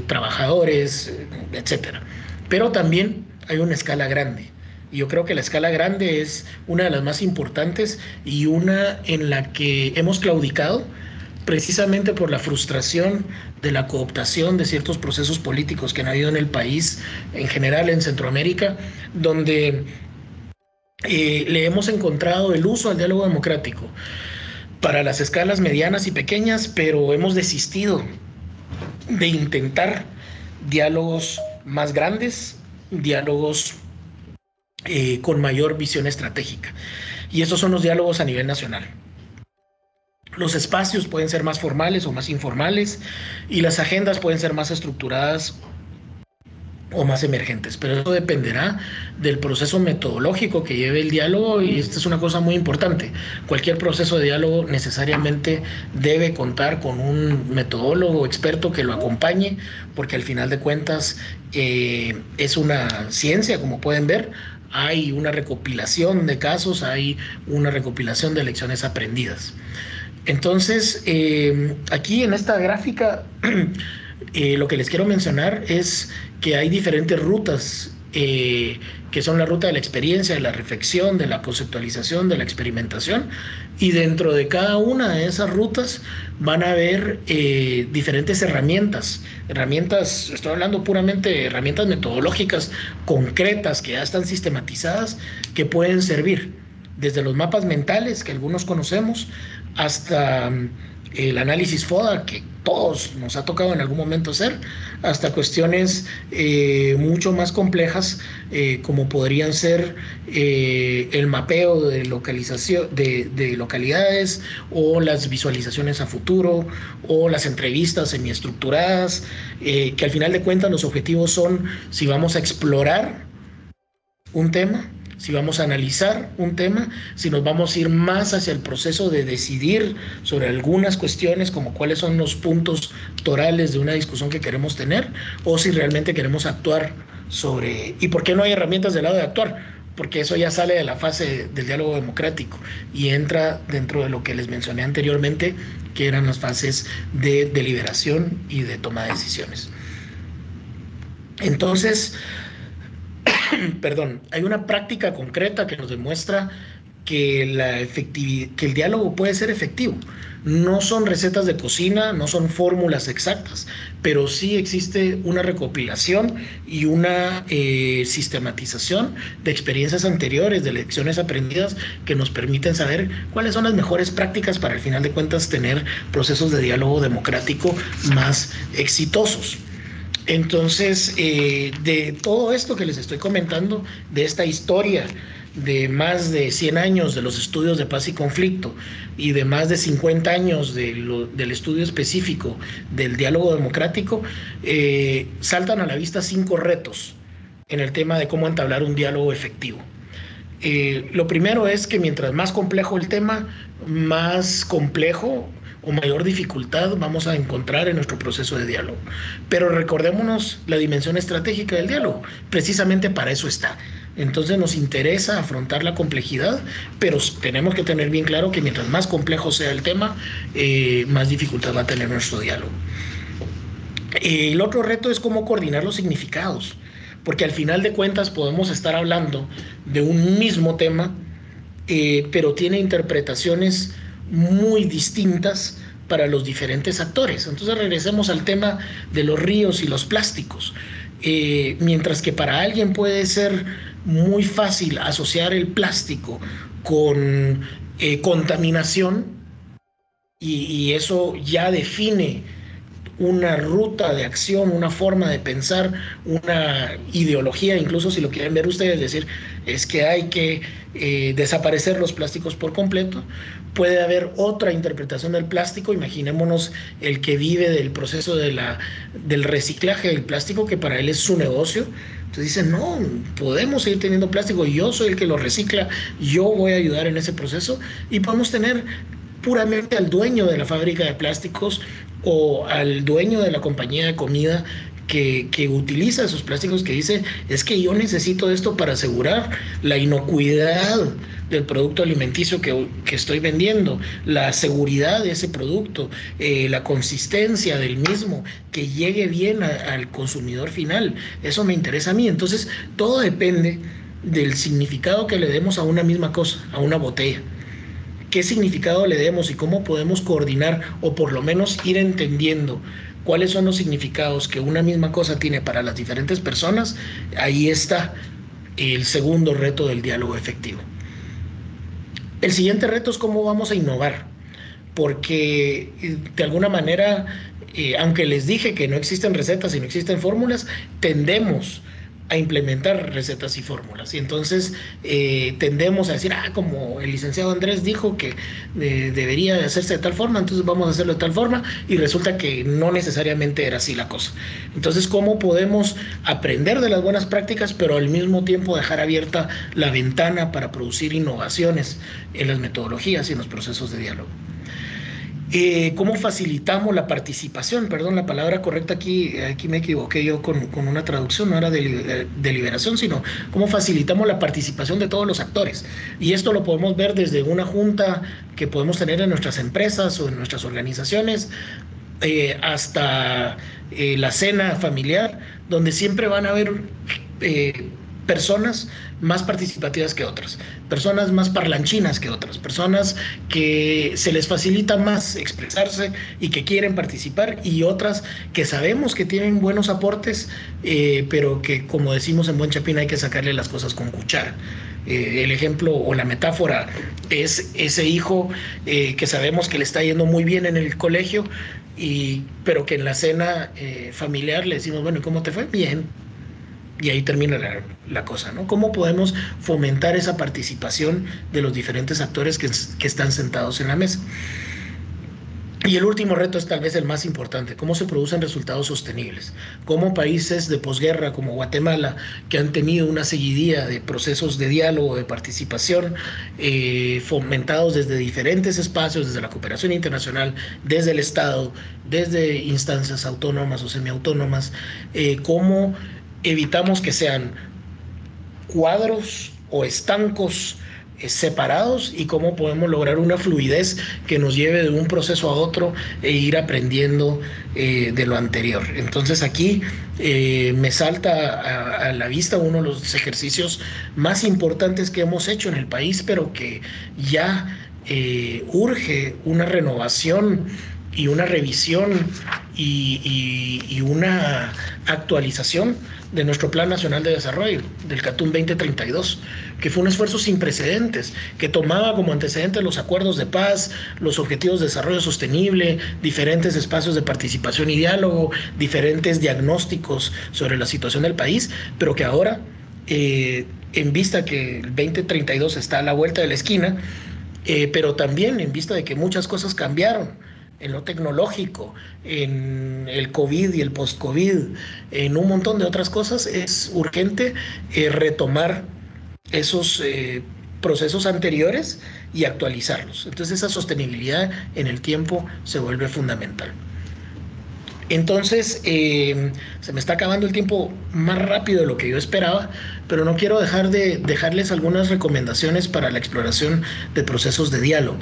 trabajadores, etcétera. Pero también hay una escala grande. Y yo creo que la escala grande es una de las más importantes y una en la que hemos claudicado precisamente por la frustración de la cooptación de ciertos procesos políticos que han habido en el país, en general en Centroamérica, donde le hemos encontrado el uso al diálogo democrático para las escalas medianas y pequeñas, pero hemos desistido de intentar diálogos más grandes, diálogos con mayor visión estratégica. Y estos son los diálogos a nivel nacional. Los espacios pueden ser más formales o más informales, y las agendas pueden ser más estructuradas o más emergentes, pero eso dependerá del proceso metodológico que lleve el diálogo, y esta es una cosa muy importante. Cualquier proceso de diálogo necesariamente debe contar con un metodólogo experto que lo acompañe, porque al final de cuentas es una ciencia, como pueden ver. Hay una recopilación de casos, hay una recopilación de lecciones aprendidas. Entonces, aquí en esta gráfica lo que les quiero mencionar es que hay diferentes rutas que son la ruta de la experiencia, de la reflexión, de la conceptualización, de la experimentación, y dentro de cada una de esas rutas van a haber diferentes herramientas, estoy hablando puramente de herramientas metodológicas concretas que ya están sistematizadas, que pueden servir desde los mapas mentales que algunos conocemos hasta el análisis FODA que todos nos ha tocado en algún momento hacer, hasta cuestiones mucho más complejas como podrían ser el mapeo de localización de localidades, o las visualizaciones a futuro, o las entrevistas semiestructuradas, que al final de cuentas los objetivos son si vamos a explorar un tema, si vamos a analizar un tema, si nos vamos a ir más hacia el proceso de decidir sobre algunas cuestiones, como cuáles son los puntos torales de una discusión que queremos tener, o si realmente queremos actuar sobre... ¿Y por qué no hay herramientas del lado de actuar? Porque eso ya sale de la fase del diálogo democrático y entra dentro de lo que les mencioné anteriormente, que eran las fases de deliberación y de toma de decisiones. Entonces... Perdón, hay una práctica concreta que nos demuestra que el diálogo puede ser efectivo. No son recetas de cocina, no son fórmulas exactas, pero sí existe una recopilación y una sistematización de experiencias anteriores, de lecciones aprendidas, que nos permiten saber cuáles son las mejores prácticas para, al final de cuentas, tener procesos de diálogo democrático más exitosos. Entonces, de todo esto que les estoy comentando, de esta historia de más de 100 años de los estudios de paz y conflicto y de más de 50 años del estudio específico del diálogo democrático, saltan a la vista 5 retos en el tema de cómo entablar un diálogo efectivo. Lo primero es que mientras más complejo el tema, más complejo o mayor dificultad vamos a encontrar en nuestro proceso de diálogo. Pero recordémonos la dimensión estratégica del diálogo, precisamente para eso está. Entonces nos interesa afrontar la complejidad, pero tenemos que tener bien claro que mientras más complejo sea el tema, más dificultad va a tener nuestro diálogo. El otro reto es cómo coordinar los significados, porque al final de cuentas podemos estar hablando de un mismo tema, pero tiene interpretaciones muy distintas para los diferentes actores. Entonces regresemos al tema de los ríos y los plásticos. Mientras que para alguien puede ser muy fácil asociar el plástico con contaminación, y eso ya define una ruta de acción, una forma de pensar, una ideología, incluso si lo quieren ver ustedes, decir, es que hay que desaparecer los plásticos por completo. Puede haber otra interpretación del plástico, imaginémonos el que vive del proceso del reciclaje del plástico, que para él es su negocio. Entonces dicen, no, podemos seguir teniendo plástico, yo soy el que lo recicla, yo voy a ayudar en ese proceso, y podemos tener puramente al dueño de la fábrica de plásticos o al dueño de la compañía de comida que utiliza esos plásticos, que dice, es que yo necesito esto para asegurar la inocuidad del producto alimenticio que estoy vendiendo, la seguridad de ese producto, la consistencia del mismo, que llegue bien al consumidor final. Eso me interesa a mí. Entonces, todo depende del significado que le demos a una misma cosa, a una botella. ¿Qué significado le demos y cómo podemos coordinar, o por lo menos ir entendiendo cuáles son los significados que una misma cosa tiene para las diferentes personas? Ahí está el segundo reto del diálogo efectivo. El siguiente reto es cómo vamos a innovar, porque de alguna manera, aunque les dije que no existen recetas y no existen fórmulas, tendemos a implementar recetas y fórmulas, y entonces tendemos a decir, como el licenciado Andrés dijo que debería de hacerse de tal forma, entonces vamos a hacerlo de tal forma, y resulta que no necesariamente era así la cosa. Entonces, ¿cómo podemos aprender de las buenas prácticas, pero al mismo tiempo dejar abierta la ventana para producir innovaciones en las metodologías y en los procesos de diálogo? ¿Cómo facilitamos la participación? Perdón, la palabra correcta aquí me equivoqué yo con una traducción, no era deliberación, sino cómo facilitamos la participación de todos los actores. Y esto lo podemos ver desde una junta que podemos tener en nuestras empresas o en nuestras organizaciones, hasta la cena familiar, donde siempre van a haber personas más participativas que otras, personas más parlanchinas que otras, personas que se les facilita más expresarse y que quieren participar, y otras que sabemos que tienen buenos aportes, pero que, como decimos en buen chapín, hay que sacarle las cosas con cuchara. El ejemplo o la metáfora es ese hijo que sabemos que le está yendo muy bien en el colegio, pero que en la cena familiar le decimos, bueno, ¿y cómo te fue? Bien. Y ahí termina la cosa, ¿no? ¿Cómo podemos fomentar esa participación de los diferentes actores que están sentados en la mesa? Y el último reto es tal vez el más importante: cómo se producen resultados sostenibles. Cómo países de posguerra como Guatemala, que han tenido una seguidilla de procesos de diálogo, de participación, fomentados desde diferentes espacios, desde la cooperación internacional, desde el Estado, desde instancias autónomas o semiautónomas, cómo evitamos que sean cuadros o estancos separados, y cómo podemos lograr una fluidez que nos lleve de un proceso a otro e ir aprendiendo de lo anterior. Entonces aquí me salta a la vista uno de los ejercicios más importantes que hemos hecho en el país, pero que ya urge una renovación y una revisión y una actualización de nuestro Plan Nacional de Desarrollo, del CATUM 2032, que fue un esfuerzo sin precedentes, que tomaba como antecedentes los acuerdos de paz, los objetivos de desarrollo sostenible, diferentes espacios de participación y diálogo, diferentes diagnósticos sobre la situación del país, pero que ahora, en vista que el 2032 está a la vuelta de la esquina, pero también en vista de que muchas cosas cambiaron en lo tecnológico, en el COVID y el post-COVID, en un montón de otras cosas, es urgente retomar esos procesos anteriores y actualizarlos. Entonces esa sostenibilidad en el tiempo se vuelve fundamental. Entonces, se me está acabando el tiempo más rápido de lo que yo esperaba, pero no quiero dejar de dejarles algunas recomendaciones para la exploración de procesos de diálogo.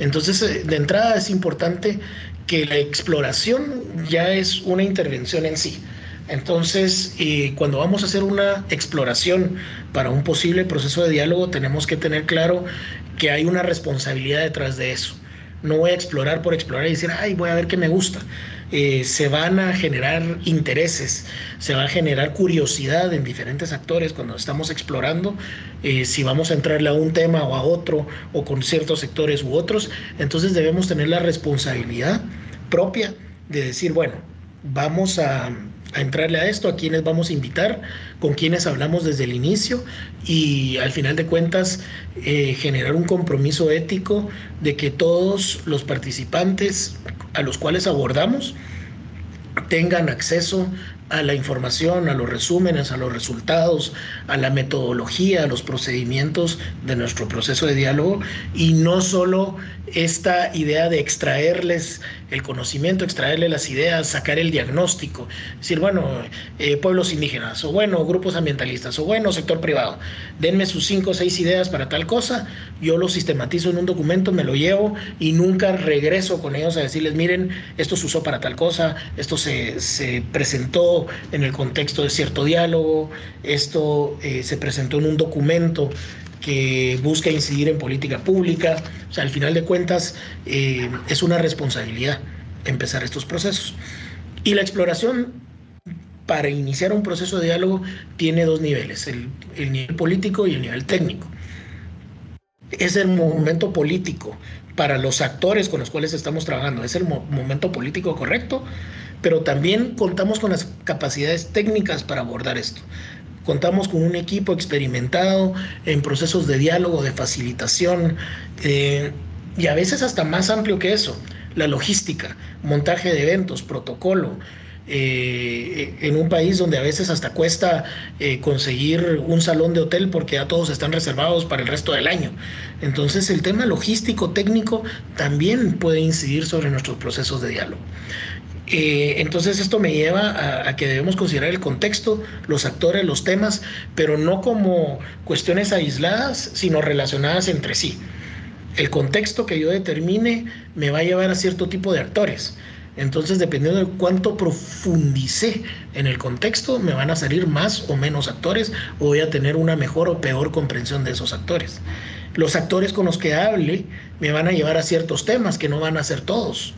Entonces, de entrada es importante que la exploración ya es una intervención en sí. Entonces, cuando vamos a hacer una exploración para un posible proceso de diálogo, tenemos que tener claro que hay una responsabilidad detrás de eso. No voy a explorar por explorar y decir, ay, voy a ver qué me gusta. Se van a generar intereses, se va a generar curiosidad en diferentes actores cuando estamos explorando, si vamos a entrarle a un tema o a otro, o con ciertos sectores u otros. Entonces debemos tener la responsabilidad propia de decir, bueno, vamos a entrarle a esto, a quiénes vamos a invitar, con quiénes hablamos desde el inicio, y al final de cuentas generar un compromiso ético de que todos los participantes a los cuales abordamos tengan acceso a la información, a los resúmenes, a los resultados, a la metodología, a los procedimientos de nuestro proceso de diálogo, y no solo esta idea de extraerles el conocimiento, extraerles las ideas, sacar el diagnóstico, decir, bueno, pueblos indígenas, o bueno, grupos ambientalistas, o bueno, sector privado, denme sus 5 o 6 ideas para tal cosa, yo lo sistematizo en un documento, me lo llevo y nunca regreso con ellos a decirles, miren, esto se usó para tal cosa, esto se presentó en el contexto de cierto diálogo, esto se presentó en un documento que busca incidir en política pública. O sea, al final de cuentas, es una responsabilidad empezar estos procesos. Y la exploración para iniciar un proceso de diálogo tiene 2 niveles, el nivel político y el nivel técnico. Es el momento político para los actores con los cuales estamos trabajando, es el momento político correcto, pero también contamos con las capacidades técnicas para abordar esto. Contamos con un equipo experimentado en procesos de diálogo, de facilitación, y a veces hasta más amplio que eso, la logística, montaje de eventos, protocolo, en un país donde a veces hasta cuesta conseguir un salón de hotel porque ya todos están reservados para el resto del año. Entonces el tema logístico, técnico, también puede incidir sobre nuestros procesos de diálogo. Entonces esto me lleva a que debemos considerar el contexto, los actores, los temas, pero no como cuestiones aisladas, sino relacionadas entre sí. El contexto que yo determine me va a llevar a cierto tipo de actores. Entonces, dependiendo de cuánto profundicé en el contexto, me van a salir más o menos actores, o voy a tener una mejor o peor comprensión de esos actores. Los actores con los que hable me van a llevar a ciertos temas que no van a ser todos,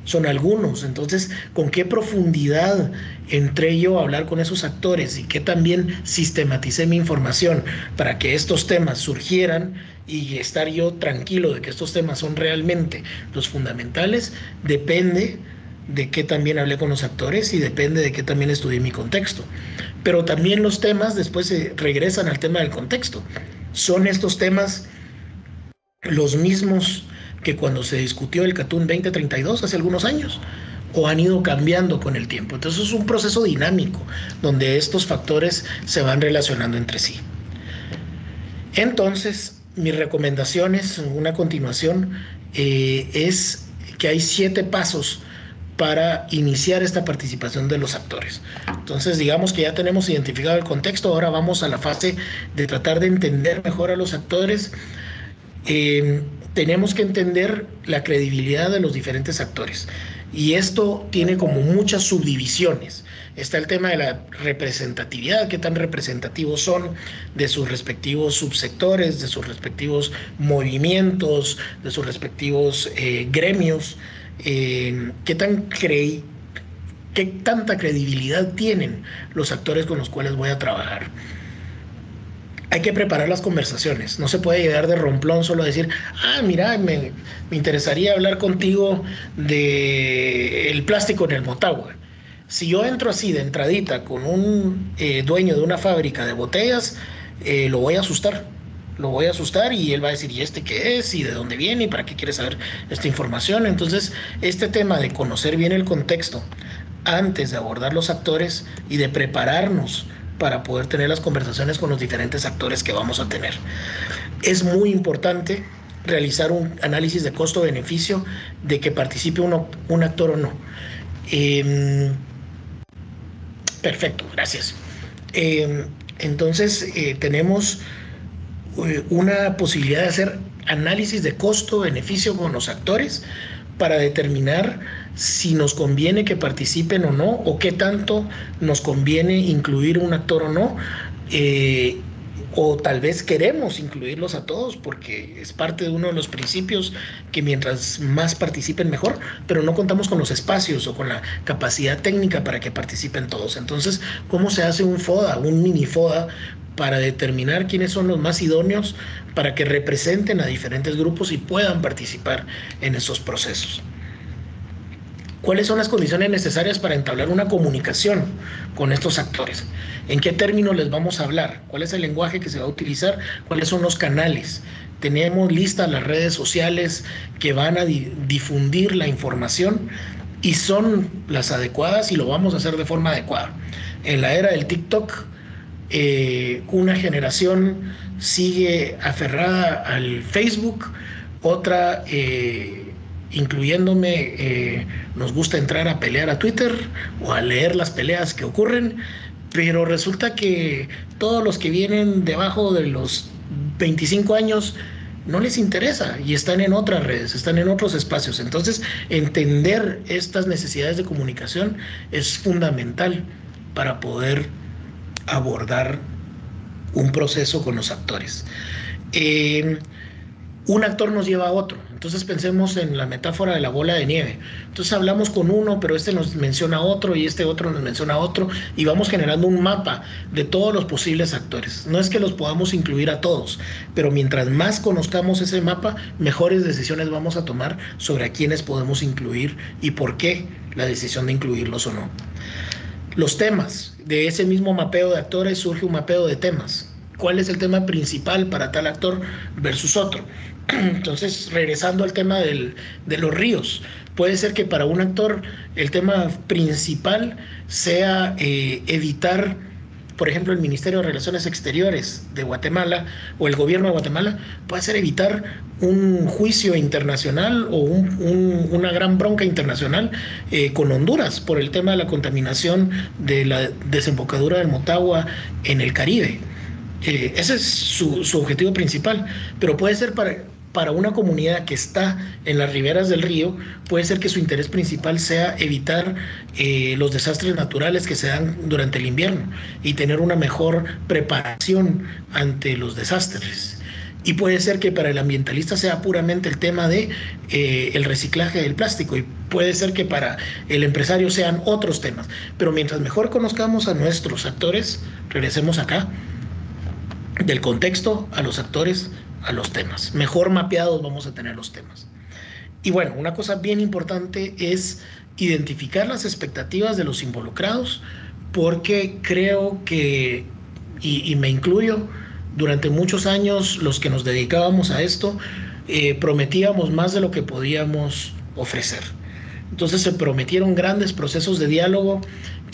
son algunos. Entonces, ¿con qué profundidad entré yo a hablar con esos actores y qué también sistematicé mi información para que estos temas surgieran y estar yo tranquilo de que estos temas son realmente los fundamentales? Depende de qué también hablé con los actores y depende de qué también estudié mi contexto. Pero también los temas después se regresan al tema del contexto. Son estos temas los mismos que cuando se discutió el Catún 2032 hace algunos años, o han ido cambiando con el tiempo. Entonces es un proceso dinámico donde estos factores se van relacionando entre sí. Entonces, mis recomendaciones, una continuación, es que hay 7 pasos para iniciar esta participación de los actores. Entonces, digamos que ya tenemos identificado el contexto, ahora vamos a la fase de tratar de entender mejor a los actores. Tenemos que entender la credibilidad de los diferentes actores. Y esto tiene como muchas subdivisiones. Está el tema de la representatividad, qué tan representativos son de sus respectivos subsectores, de sus respectivos movimientos, de sus respectivos gremios, qué tanta credibilidad tienen los actores con los cuales voy a trabajar. Hay que preparar las conversaciones, no se puede llegar de romplón solo a decir, mira, me interesaría hablar contigo del plástico en el Motagua. Si yo entro así de entradita con un dueño de una fábrica de botellas, lo voy a asustar y él va a decir, ¿y este qué es? ¿Y de dónde viene? ¿Y para qué quiere saber esta información? Entonces, este tema de conocer bien el contexto antes de abordar los actores y de prepararnos para poder tener las conversaciones con los diferentes actores que vamos a tener. Es muy importante realizar un análisis de costo-beneficio de que participe un actor o no. Perfecto, gracias. Entonces, tenemos una posibilidad de hacer análisis de costo-beneficio con los actores para determinar si nos conviene que participen o no, o qué tanto nos conviene incluir un actor o no, o tal vez queremos incluirlos a todos porque es parte de uno de los principios que mientras más participen mejor, pero no contamos con los espacios o con la capacidad técnica para que participen todos. Entonces, ¿cómo se hace un FODA, un mini FODA, para determinar quiénes son los más idóneos para que representen a diferentes grupos y puedan participar en esos procesos? ¿Cuáles son las condiciones necesarias para entablar una comunicación con estos actores? ¿En qué términos les vamos a hablar? ¿Cuál es el lenguaje que se va a utilizar? ¿Cuáles son los canales? Tenemos listas las redes sociales que van a difundir la información y son las adecuadas y lo vamos a hacer de forma adecuada. En la era del TikTok, una generación sigue aferrada al Facebook, otra, incluyéndome, nos gusta entrar a pelear a Twitter o a leer las peleas que ocurren, pero resulta que todos los que vienen debajo de los 25 años no les interesa y están en otras redes, están en otros espacios. Entonces, entender estas necesidades de comunicación es fundamental para poder abordar un proceso con los actores. Un actor nos lleva a otro. Entonces pensemos en la metáfora de la bola de nieve. Entonces hablamos con uno, pero este nos menciona a otro y este otro nos menciona a otro y vamos generando un mapa de todos los posibles actores. No es que los podamos incluir a todos, pero mientras más conozcamos ese mapa, mejores decisiones vamos a tomar sobre a quiénes podemos incluir y por qué la decisión de incluirlos o no. Los temas. De ese mismo mapeo de actores surge un mapeo de temas. ¿Cuál es el tema principal para tal actor versus otro? Entonces, regresando al tema de los ríos, puede ser que para un actor el tema principal sea evitar, por ejemplo, el Ministerio de Relaciones Exteriores de Guatemala o el gobierno de Guatemala, puede ser evitar un juicio internacional o una gran bronca internacional con Honduras por el tema de la contaminación de la desembocadura del Motagua en el Caribe. Ese es su objetivo principal, pero puede ser para para una comunidad que está en las riberas del río, puede ser que su interés principal sea evitar los desastres naturales que se dan durante el invierno y tener una mejor preparación ante los desastres. Y puede ser que para el ambientalista sea puramente el tema de el reciclaje del plástico, y puede ser que para el empresario sean otros temas. Pero mientras mejor conozcamos a nuestros actores, regresemos acá, del contexto a los actores, a los temas. Mejor mapeados vamos a tener los temas. Y bueno, una cosa bien importante es identificar las expectativas de los involucrados, porque creo que, y me incluyo, durante muchos años los que nos dedicábamos a esto prometíamos más de lo que podíamos ofrecer. Entonces se prometieron grandes procesos de diálogo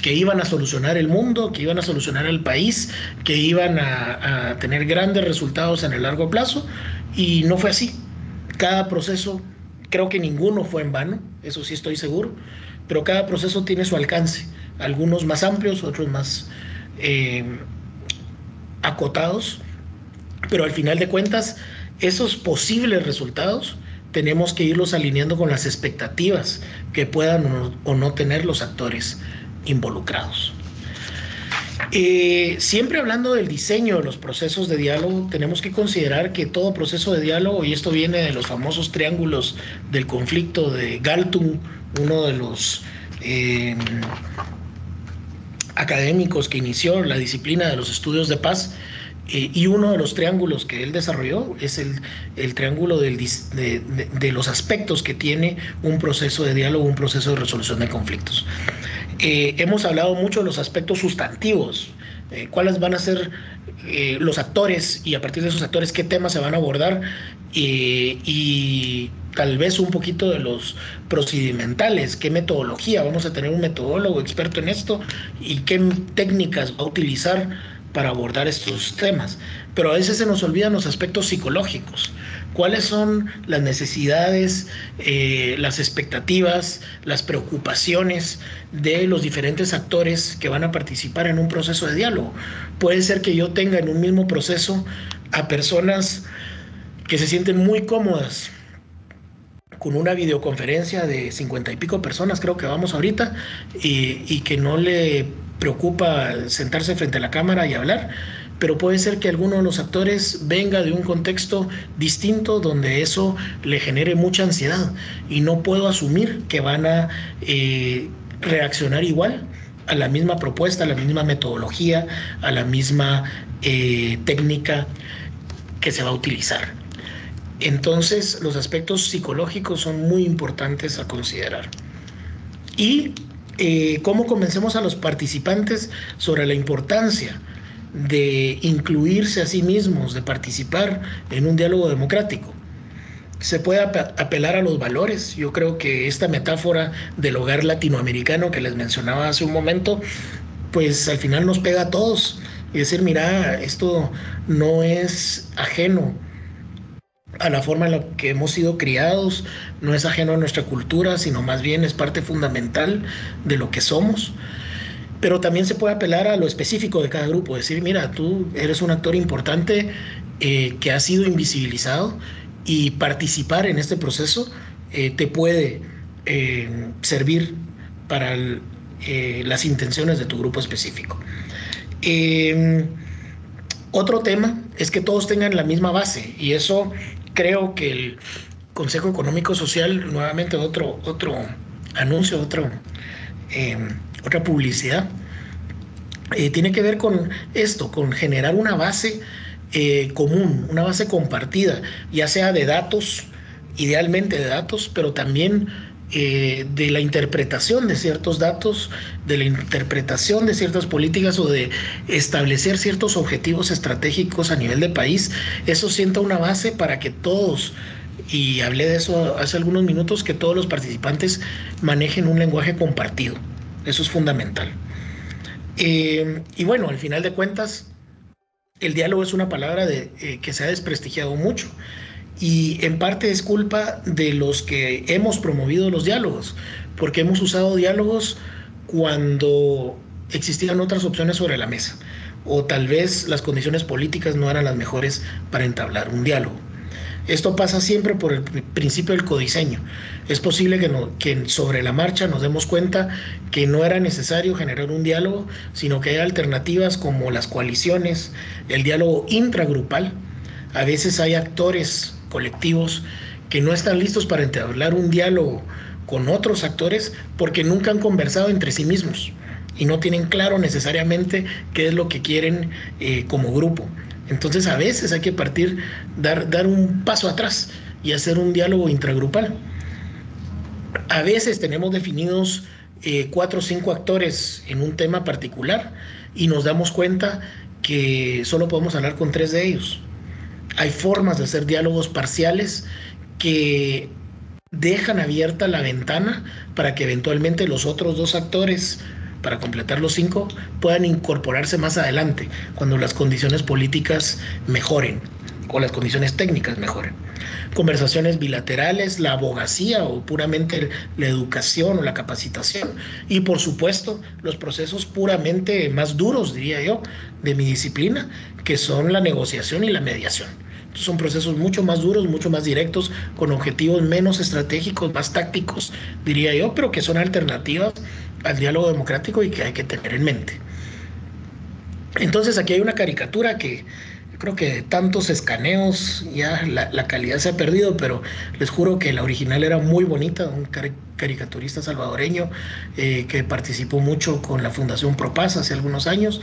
que iban a solucionar el mundo, que iban a solucionar el país, que iban a tener grandes resultados en el largo plazo, y no fue así. Cada proceso, creo que ninguno fue en vano, eso sí estoy seguro, pero cada proceso tiene su alcance, algunos más amplios, otros más acotados, pero al final de cuentas, esos posibles resultados tenemos que irlos alineando con las expectativas que puedan o no tener los actores involucrados. Siempre hablando del diseño de los procesos de diálogo, tenemos que considerar que todo proceso de diálogo, y esto viene de los famosos triángulos del conflicto de Galtung, uno de los académicos que inició la disciplina de los estudios de paz, y uno de los triángulos que él desarrolló es el triángulo de los aspectos que tiene un proceso de diálogo, un proceso de resolución de conflictos. Hemos hablado mucho de los aspectos sustantivos, cuáles van a ser los actores, y a partir de esos actores qué temas se van a abordar, y tal vez un poquito de los procedimentales, qué metodología, vamos a tener un metodólogo experto en esto y qué técnicas va a utilizar para abordar estos temas. Pero a veces se nos olvidan los aspectos psicológicos. ¿Cuáles son las necesidades, las expectativas, las preocupaciones de los diferentes actores que van a participar en un proceso de diálogo? Puede ser que yo tenga en un mismo proceso a personas que se sienten muy cómodas con una videoconferencia de 50 y pico personas, creo que vamos ahorita, y que no le preocupa sentarse frente a la cámara y hablar, pero puede ser que alguno de los actores venga de un contexto distinto donde eso le genere mucha ansiedad, y no puedo asumir que van a reaccionar igual a la misma propuesta, a la misma metodología, a la misma técnica que se va a utilizar. Entonces, los aspectos psicológicos son muy importantes a considerar. Y cómo convencemos a los participantes sobre la importancia de incluirse a sí mismos, de participar en un diálogo democrático. Se puede apelar a los valores. Yo creo que esta metáfora del hogar latinoamericano que les mencionaba hace un momento, pues al final nos pega a todos. Y decir, mira, esto no es ajeno a la forma en la que hemos sido criados, no es ajeno a nuestra cultura, sino más bien es parte fundamental de lo que somos. Pero también se puede apelar a lo específico de cada grupo, decir, mira, tú eres un actor importante que ha sido invisibilizado, y participar en este proceso te puede servir para las intenciones de tu grupo específico. Otro tema es que todos tengan la misma base, y eso creo que el Consejo Económico Social, nuevamente otro anuncio, otra publicidad, tiene que ver con esto, con generar una base común, una base compartida, ya sea de datos, idealmente de datos, pero también de la interpretación de ciertos datos, de la interpretación de ciertas políticas, o de establecer ciertos objetivos estratégicos a nivel de país. Eso sienta una base para que todos, y hablé de eso hace algunos minutos, que todos los participantes manejen un lenguaje compartido. Eso es fundamental. Y bueno, al final de cuentas, el diálogo es una palabra que se ha desprestigiado mucho, y en parte es culpa de los que hemos promovido los diálogos, porque hemos usado diálogos cuando existían otras opciones sobre la mesa, o tal vez las condiciones políticas no eran las mejores para entablar un diálogo. Esto pasa siempre por el principio del codiseño. Es posible que sobre la marcha nos demos cuenta que no era necesario generar un diálogo, sino que hay alternativas como las coaliciones, el diálogo intragrupal. A veces hay actores colectivos que no están listos para entablar un diálogo con otros actores porque nunca han conversado entre sí mismos y no tienen claro necesariamente qué es lo que quieren como grupo. Entonces a veces hay que dar un paso atrás y hacer un diálogo intragrupal. A veces tenemos definidos 4 o 5 actores en un tema particular y nos damos cuenta que solo podemos hablar con 3 de ellos. Hay formas de hacer diálogos parciales que dejan abierta la ventana para que eventualmente los otros 2 actores, para completar los 5, puedan incorporarse más adelante, cuando las condiciones políticas mejoren o las condiciones técnicas mejoren. Conversaciones bilaterales, la abogacía o puramente la educación o la capacitación, y por supuesto los procesos puramente más duros, diría yo, de mi disciplina, que son la negociación y la mediación. Son procesos mucho más duros, mucho más directos, con objetivos menos estratégicos, más tácticos, diría yo, pero que son alternativas al diálogo democrático y que hay que tener en mente. Entonces aquí hay una caricatura que yo creo que de tantos escaneos ya la calidad se ha perdido, pero les juro que la original era muy bonita, un caricaturista salvadoreño que participó mucho con la Fundación Propaz hace algunos años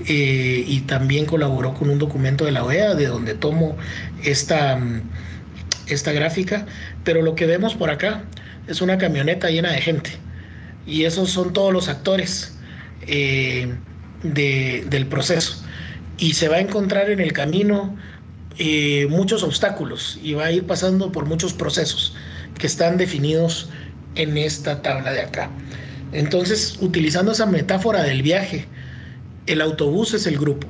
y también colaboró con un documento de la OEA de donde tomo esta gráfica, pero lo que vemos por acá es una camioneta llena de gente y esos son todos los actores del proceso. Y se va a encontrar en el camino muchos obstáculos y va a ir pasando por muchos procesos que están definidos en esta tabla de acá. Entonces, utilizando esa metáfora del viaje, el autobús es el grupo,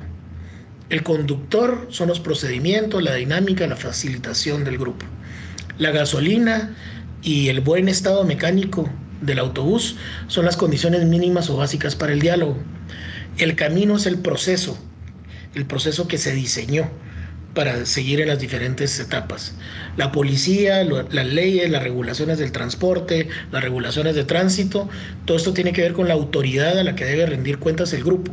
el conductor son los procedimientos, la dinámica, la facilitación del grupo. La gasolina y el buen estado mecánico del autobús son las condiciones mínimas o básicas para el diálogo. El camino es el proceso que se diseñó para seguir en las diferentes etapas. La policía, las leyes, las regulaciones del transporte, las regulaciones de tránsito, todo esto tiene que ver con la autoridad a la que debe rendir cuentas el grupo.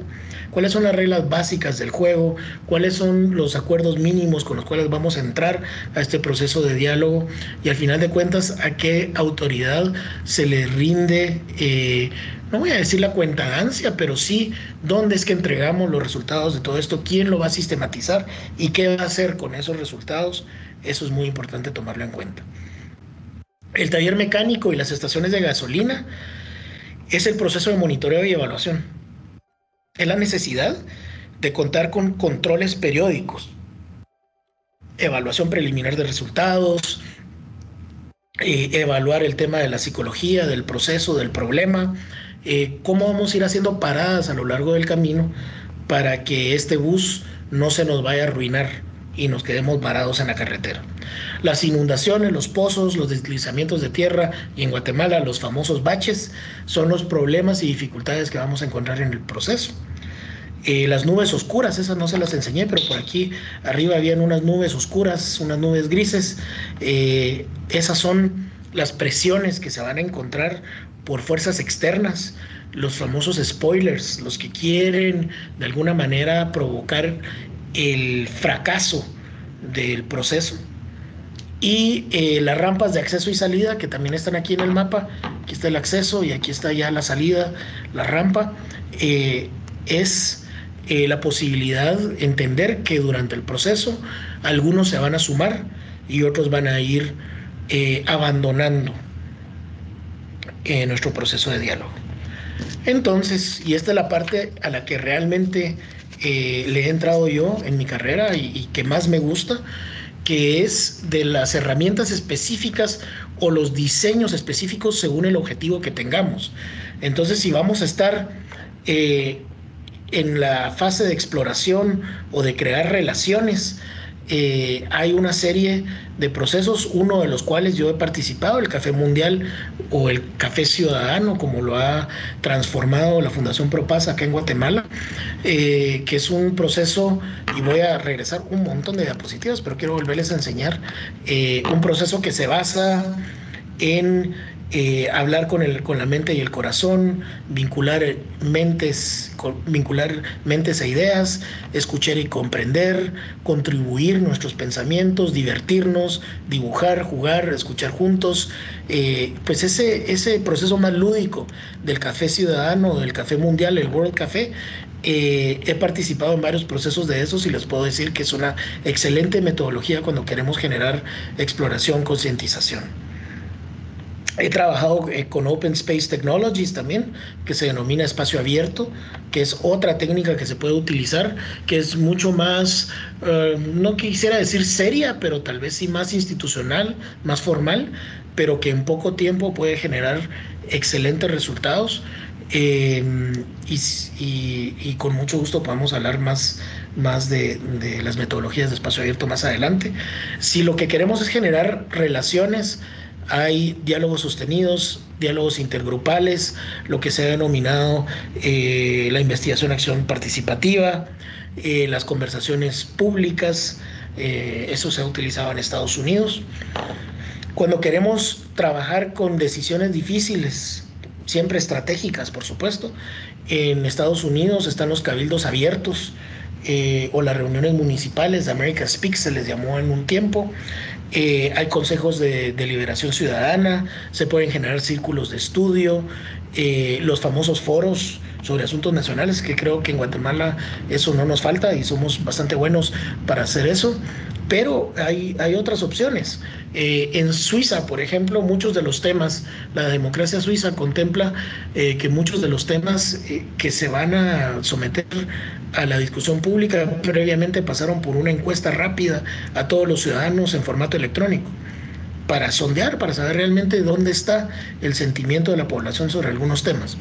¿Cuáles son las reglas básicas del juego? ¿Cuáles son los acuerdos mínimos con los cuales vamos a entrar a este proceso de diálogo? Y al final de cuentas, ¿a qué autoridad se le rinde, no voy a decir la cuentadancia, pero sí dónde es que entregamos los resultados de todo esto, quién lo va a sistematizar y qué va a hacer con esos resultados? Eso es muy importante tomarlo en cuenta. El taller mecánico y las estaciones de gasolina es el proceso de monitoreo y evaluación. Es la necesidad de contar con controles periódicos, evaluación preliminar de resultados, evaluar el tema de la psicología, del proceso, del problema, cómo vamos a ir haciendo paradas a lo largo del camino para que este bus no se nos vaya a arruinar y nos quedemos varados en la carretera. Las inundaciones, los pozos, los deslizamientos de tierra y en Guatemala los famosos baches son los problemas y dificultades que vamos a encontrar en el proceso. Las nubes oscuras, esas no se las enseñé, pero por aquí arriba habían unas nubes oscuras, unas nubes grises. Esas son las presiones que se van a encontrar por fuerzas externas, los famosos spoilers, los que quieren de alguna manera provocar el fracaso del proceso. Y las rampas de acceso y salida, que también están aquí en el mapa. Aquí está el acceso y aquí está ya la salida, la rampa. Es la posibilidad de entender que durante el proceso algunos se van a sumar y otros van a ir abandonando nuestro proceso de diálogo. Entonces, y esta es la parte a la que realmente le he entrado yo en mi carrera y que más me gusta, que es de las herramientas específicas o los diseños específicos según el objetivo que tengamos. Entonces, si vamos a estar en la fase de exploración o de crear relaciones, hay una serie de procesos, uno de los cuales yo he participado, el Café Mundial o el Café Ciudadano, como lo ha transformado la Fundación Propaz acá en Guatemala, que es un proceso, y voy a regresar un montón de diapositivas, pero quiero volverles a enseñar, un proceso que se basa en hablar con la mente y el corazón, vincular mentes e ideas, escuchar y comprender, contribuir nuestros pensamientos, divertirnos, dibujar, jugar, escuchar juntos. Pues ese proceso más lúdico del Café Ciudadano, del Café Mundial, el World Café, he participado en varios procesos de esos y les puedo decir que es una excelente metodología cuando queremos generar exploración, concientización. He trabajado con Open Space Technologies también, que se denomina espacio abierto, que es otra técnica que se puede utilizar, que es mucho más, no quisiera decir seria, pero tal vez sí más institucional, más formal, pero que en poco tiempo puede generar excelentes resultados. Y con mucho gusto podemos hablar más de las metodologías de espacio abierto más adelante. Si lo que queremos es generar relaciones, hay diálogos sostenidos, diálogos intergrupales, lo que se ha denominado la investigación-acción participativa, las conversaciones públicas, eso se ha utilizado en Estados Unidos. Cuando queremos trabajar con decisiones difíciles, siempre estratégicas, por supuesto, en Estados Unidos están los cabildos abiertos, o las reuniones municipales de America Speak se les llamó en un tiempo. Hay consejos de deliberación ciudadana, se pueden generar círculos de estudio, los famosos foros sobre asuntos nacionales, que creo que en Guatemala eso no nos falta y somos bastante buenos para hacer eso, pero hay otras opciones. En Suiza, por ejemplo, muchos de los temas, la democracia suiza contempla que muchos de los temas que se van a someter a la discusión pública previamente pasaron por una encuesta rápida a todos los ciudadanos en formato electrónico, para sondear, para saber realmente dónde está el sentimiento de la población sobre algunos temas.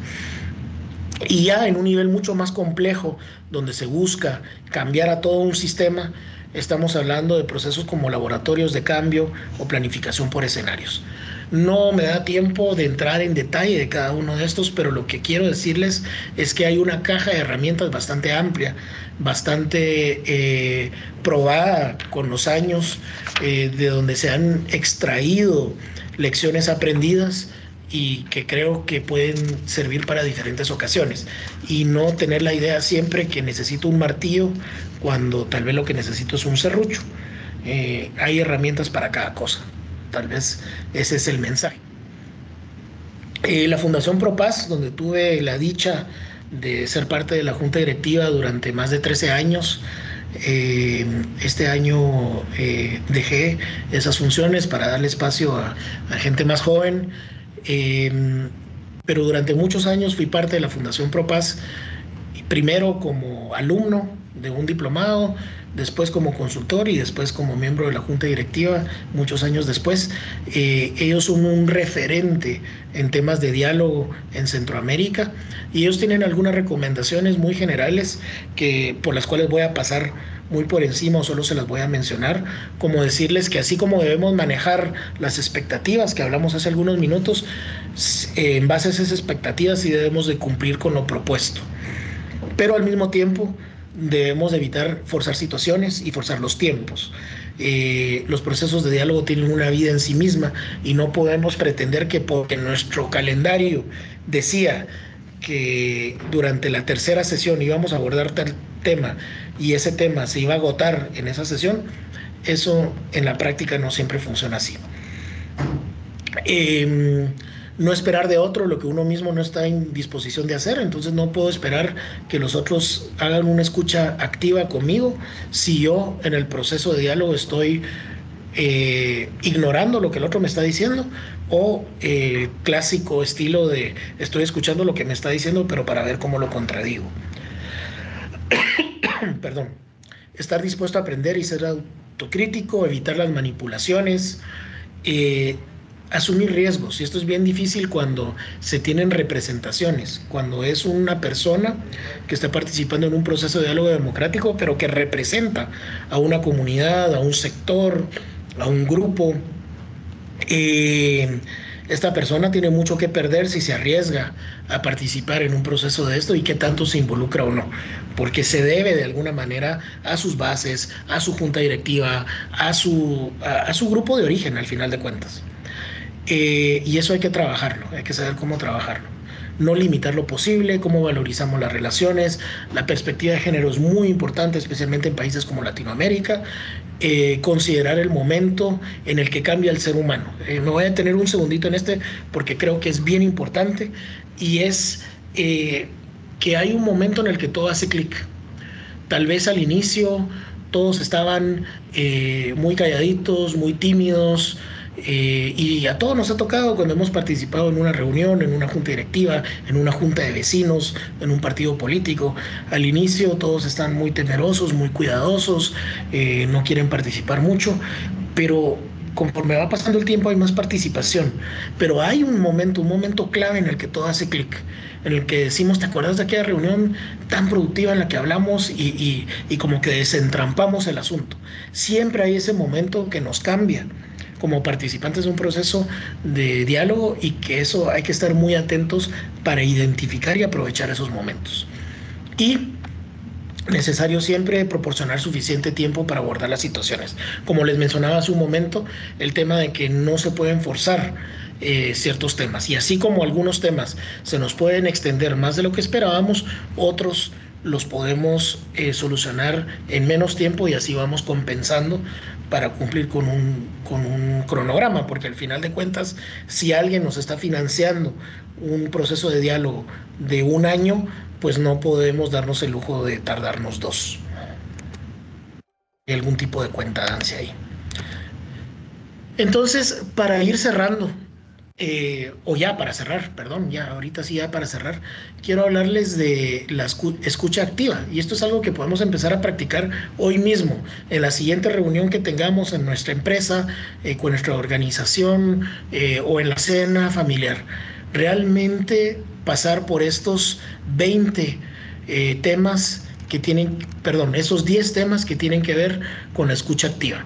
Y ya en un nivel mucho más complejo, donde se busca cambiar a todo un sistema, estamos hablando de procesos como laboratorios de cambio o planificación por escenarios. No me da tiempo de entrar en detalle de cada uno de estos, pero lo que quiero decirles es que hay una caja de herramientas bastante amplia, bastante probada con los años, de donde se han extraído lecciones aprendidas y que creo que pueden servir para diferentes ocasiones, y no tener la idea siempre que necesito un martillo cuando tal vez lo que necesito es un serrucho. Hay herramientas para cada cosa. Tal vez ese es el mensaje. La Fundación Propaz, donde tuve la dicha de ser parte de la junta directiva durante más de 13 años, este año dejé esas funciones para darle espacio a gente más joven, pero durante muchos años fui parte de la Fundación Propaz, primero como alumno de un diplomado, después como consultor y después como miembro de la junta directiva muchos años después. Ellos son un referente en temas de diálogo en Centroamérica, y ellos tienen algunas recomendaciones muy generales por las cuales voy a pasar muy por encima o solo se las voy a mencionar, como decirles que así como debemos manejar las expectativas que hablamos hace algunos minutos, en base a esas expectativas sí debemos de cumplir con lo propuesto, pero al mismo tiempo debemos evitar forzar situaciones y forzar los tiempos. Los procesos de diálogo tienen una vida en sí misma y no podemos pretender que porque nuestro calendario decía que durante la tercera sesión íbamos a abordar tal tema y ese tema se iba a agotar en esa sesión. Eso en la práctica no siempre funciona así. No esperar de otro lo que uno mismo no está en disposición de hacer. Entonces no puedo esperar que los otros hagan una escucha activa conmigo si yo en el proceso de diálogo estoy ignorando lo que el otro me está diciendo, o clásico estilo de estoy escuchando lo que me está diciendo pero para ver cómo lo contradigo. Perdón. Estar dispuesto a aprender y ser autocrítico, evitar las manipulaciones, asumir riesgos, y esto es bien difícil cuando se tienen representaciones, cuando es una persona que está participando en un proceso de diálogo democrático, pero que representa a una comunidad, a un sector, a un grupo. Esta persona tiene mucho que perder si se arriesga a participar en un proceso de esto y qué tanto se involucra o no, porque se debe de alguna manera a sus bases, a su junta directiva, a su grupo de origen al final de cuentas. Y eso hay que trabajarlo, hay que saber cómo trabajarlo. No limitar lo posible, cómo valorizamos las relaciones. La perspectiva de género es muy importante, especialmente en países como Latinoamérica. Considerar el momento en el que cambia el ser humano. Me voy a detener un segundito en este porque creo que es bien importante, y es que hay un momento en el que todo hace clic. Tal vez al inicio todos estaban muy calladitos, muy tímidos, y a todos nos ha tocado cuando hemos participado en una reunión, en una junta directiva, en una junta de vecinos, en un partido político. Al inicio todos están muy temerosos, muy cuidadosos, no quieren participar mucho, pero conforme va pasando el tiempo hay más participación. Pero hay un momento clave en el que todo hace clic, en el que decimos, ¿te acuerdas de aquella reunión tan productiva en la que hablamos y como que desentrampamos el asunto? Siempre hay ese momento que nos cambia como participantes de un proceso de diálogo, y que eso hay que estar muy atentos para identificar y aprovechar esos momentos. Y necesario siempre proporcionar suficiente tiempo para abordar las situaciones. Como les mencionaba hace un momento, el tema de que no se pueden forzar ciertos temas, y así como algunos temas se nos pueden extender más de lo que esperábamos, otros los podemos solucionar en menos tiempo, y así vamos compensando para cumplir con un cronograma, porque al final de cuentas, si alguien nos está financiando un proceso de diálogo de un año, pues no podemos darnos el lujo de tardarnos 2. Hay algún tipo de cuentancia ahí. Entonces, para ir cerrando, o ya para cerrar, perdón, ya ahorita sí, ya para cerrar, quiero hablarles de la escucha activa, y esto es algo que podemos empezar a practicar hoy mismo, en la siguiente reunión que tengamos en nuestra empresa, con nuestra organización, o en la cena familiar. Realmente pasar por estos 20 temas que tienen, perdón, esos 10 temas que tienen que ver con la escucha activa.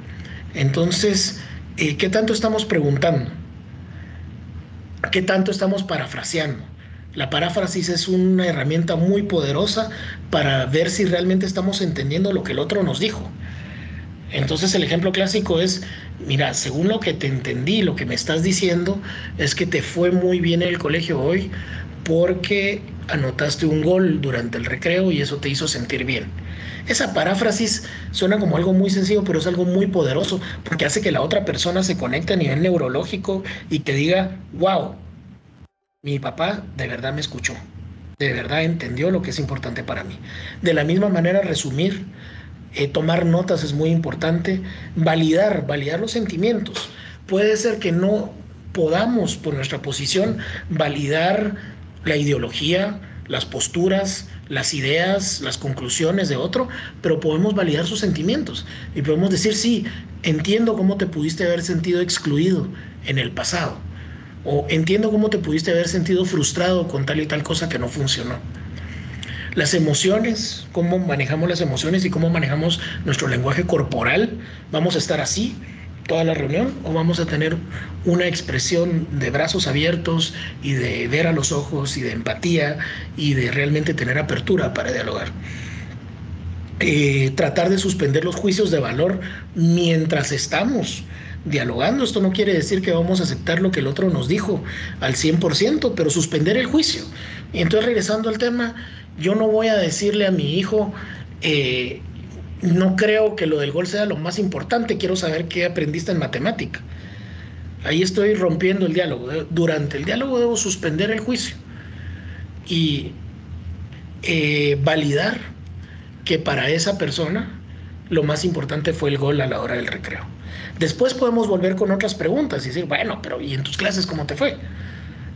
Entonces, ¿qué tanto estamos preguntando? ¿Qué tanto estamos parafraseando? La paráfrasis es una herramienta muy poderosa para ver si realmente estamos entendiendo lo que el otro nos dijo. Entonces el ejemplo clásico es, mira, según lo que te entendí, lo que me estás diciendo es que te fue muy bien en el colegio hoy porque anotaste un gol durante el recreo y eso te hizo sentir bien. Esa paráfrasis suena como algo muy sencillo, pero es algo muy poderoso porque hace que la otra persona se conecte a nivel neurológico y que diga, wow, mi papá de verdad me escuchó, de verdad entendió lo que es importante para mí. De la misma manera, resumir, tomar notas es muy importante, validar los sentimientos. Puede ser que no podamos, por nuestra posición, validar la ideología, las posturas, las ideas, las conclusiones de otro, pero podemos validar sus sentimientos y podemos decir, sí, entiendo cómo te pudiste haber sentido excluido en el pasado, o entiendo cómo te pudiste haber sentido frustrado con tal y tal cosa que no funcionó. Las emociones, cómo manejamos las emociones y cómo manejamos nuestro lenguaje corporal. ¿Vamos a estar así toda la reunión o vamos a tener una expresión de brazos abiertos y de ver a los ojos y de empatía y de realmente tener apertura para dialogar? Tratar de suspender los juicios de valor mientras estamos dialogando. Esto no quiere decir que vamos a aceptar lo que el otro nos dijo al 100%, pero suspender el juicio. Y entonces, regresando al tema, yo no voy a decirle a mi hijo, no creo que lo del gol sea lo más importante, quiero saber qué aprendiste en matemática. Ahí estoy rompiendo el diálogo. Durante el diálogo debo suspender el juicio y validar que para esa persona lo más importante fue el gol a la hora del recreo. Después podemos volver con otras preguntas y decir, bueno, pero ¿y en tus clases cómo te fue?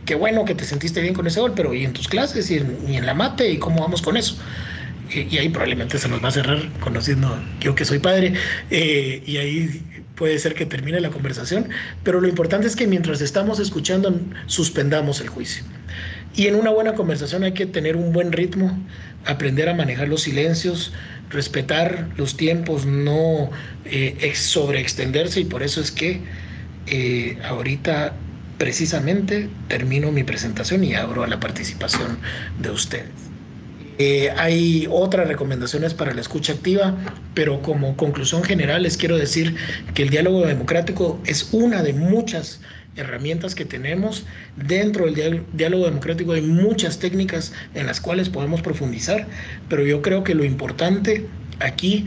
Qué bueno que te sentiste bien con ese gol, pero ¿y en tus clases y en la mate? ¿Y cómo vamos con eso? Y ahí probablemente se nos va a cerrar, conociendo yo que soy padre, y ahí puede ser que termine la conversación, pero lo importante es que mientras estamos escuchando, suspendamos el juicio. Y en una buena conversación hay que tener un buen ritmo, aprender a manejar los silencios, respetar los tiempos, no sobreextenderse, y por eso es que ahorita precisamente termino mi presentación y abro a la participación de ustedes. Hay otras recomendaciones para la escucha activa, pero como conclusión general les quiero decir que el diálogo democrático es una de muchas herramientas que tenemos. Dentro del diálogo democrático hay muchas técnicas en las cuales podemos profundizar, pero yo creo que lo importante aquí,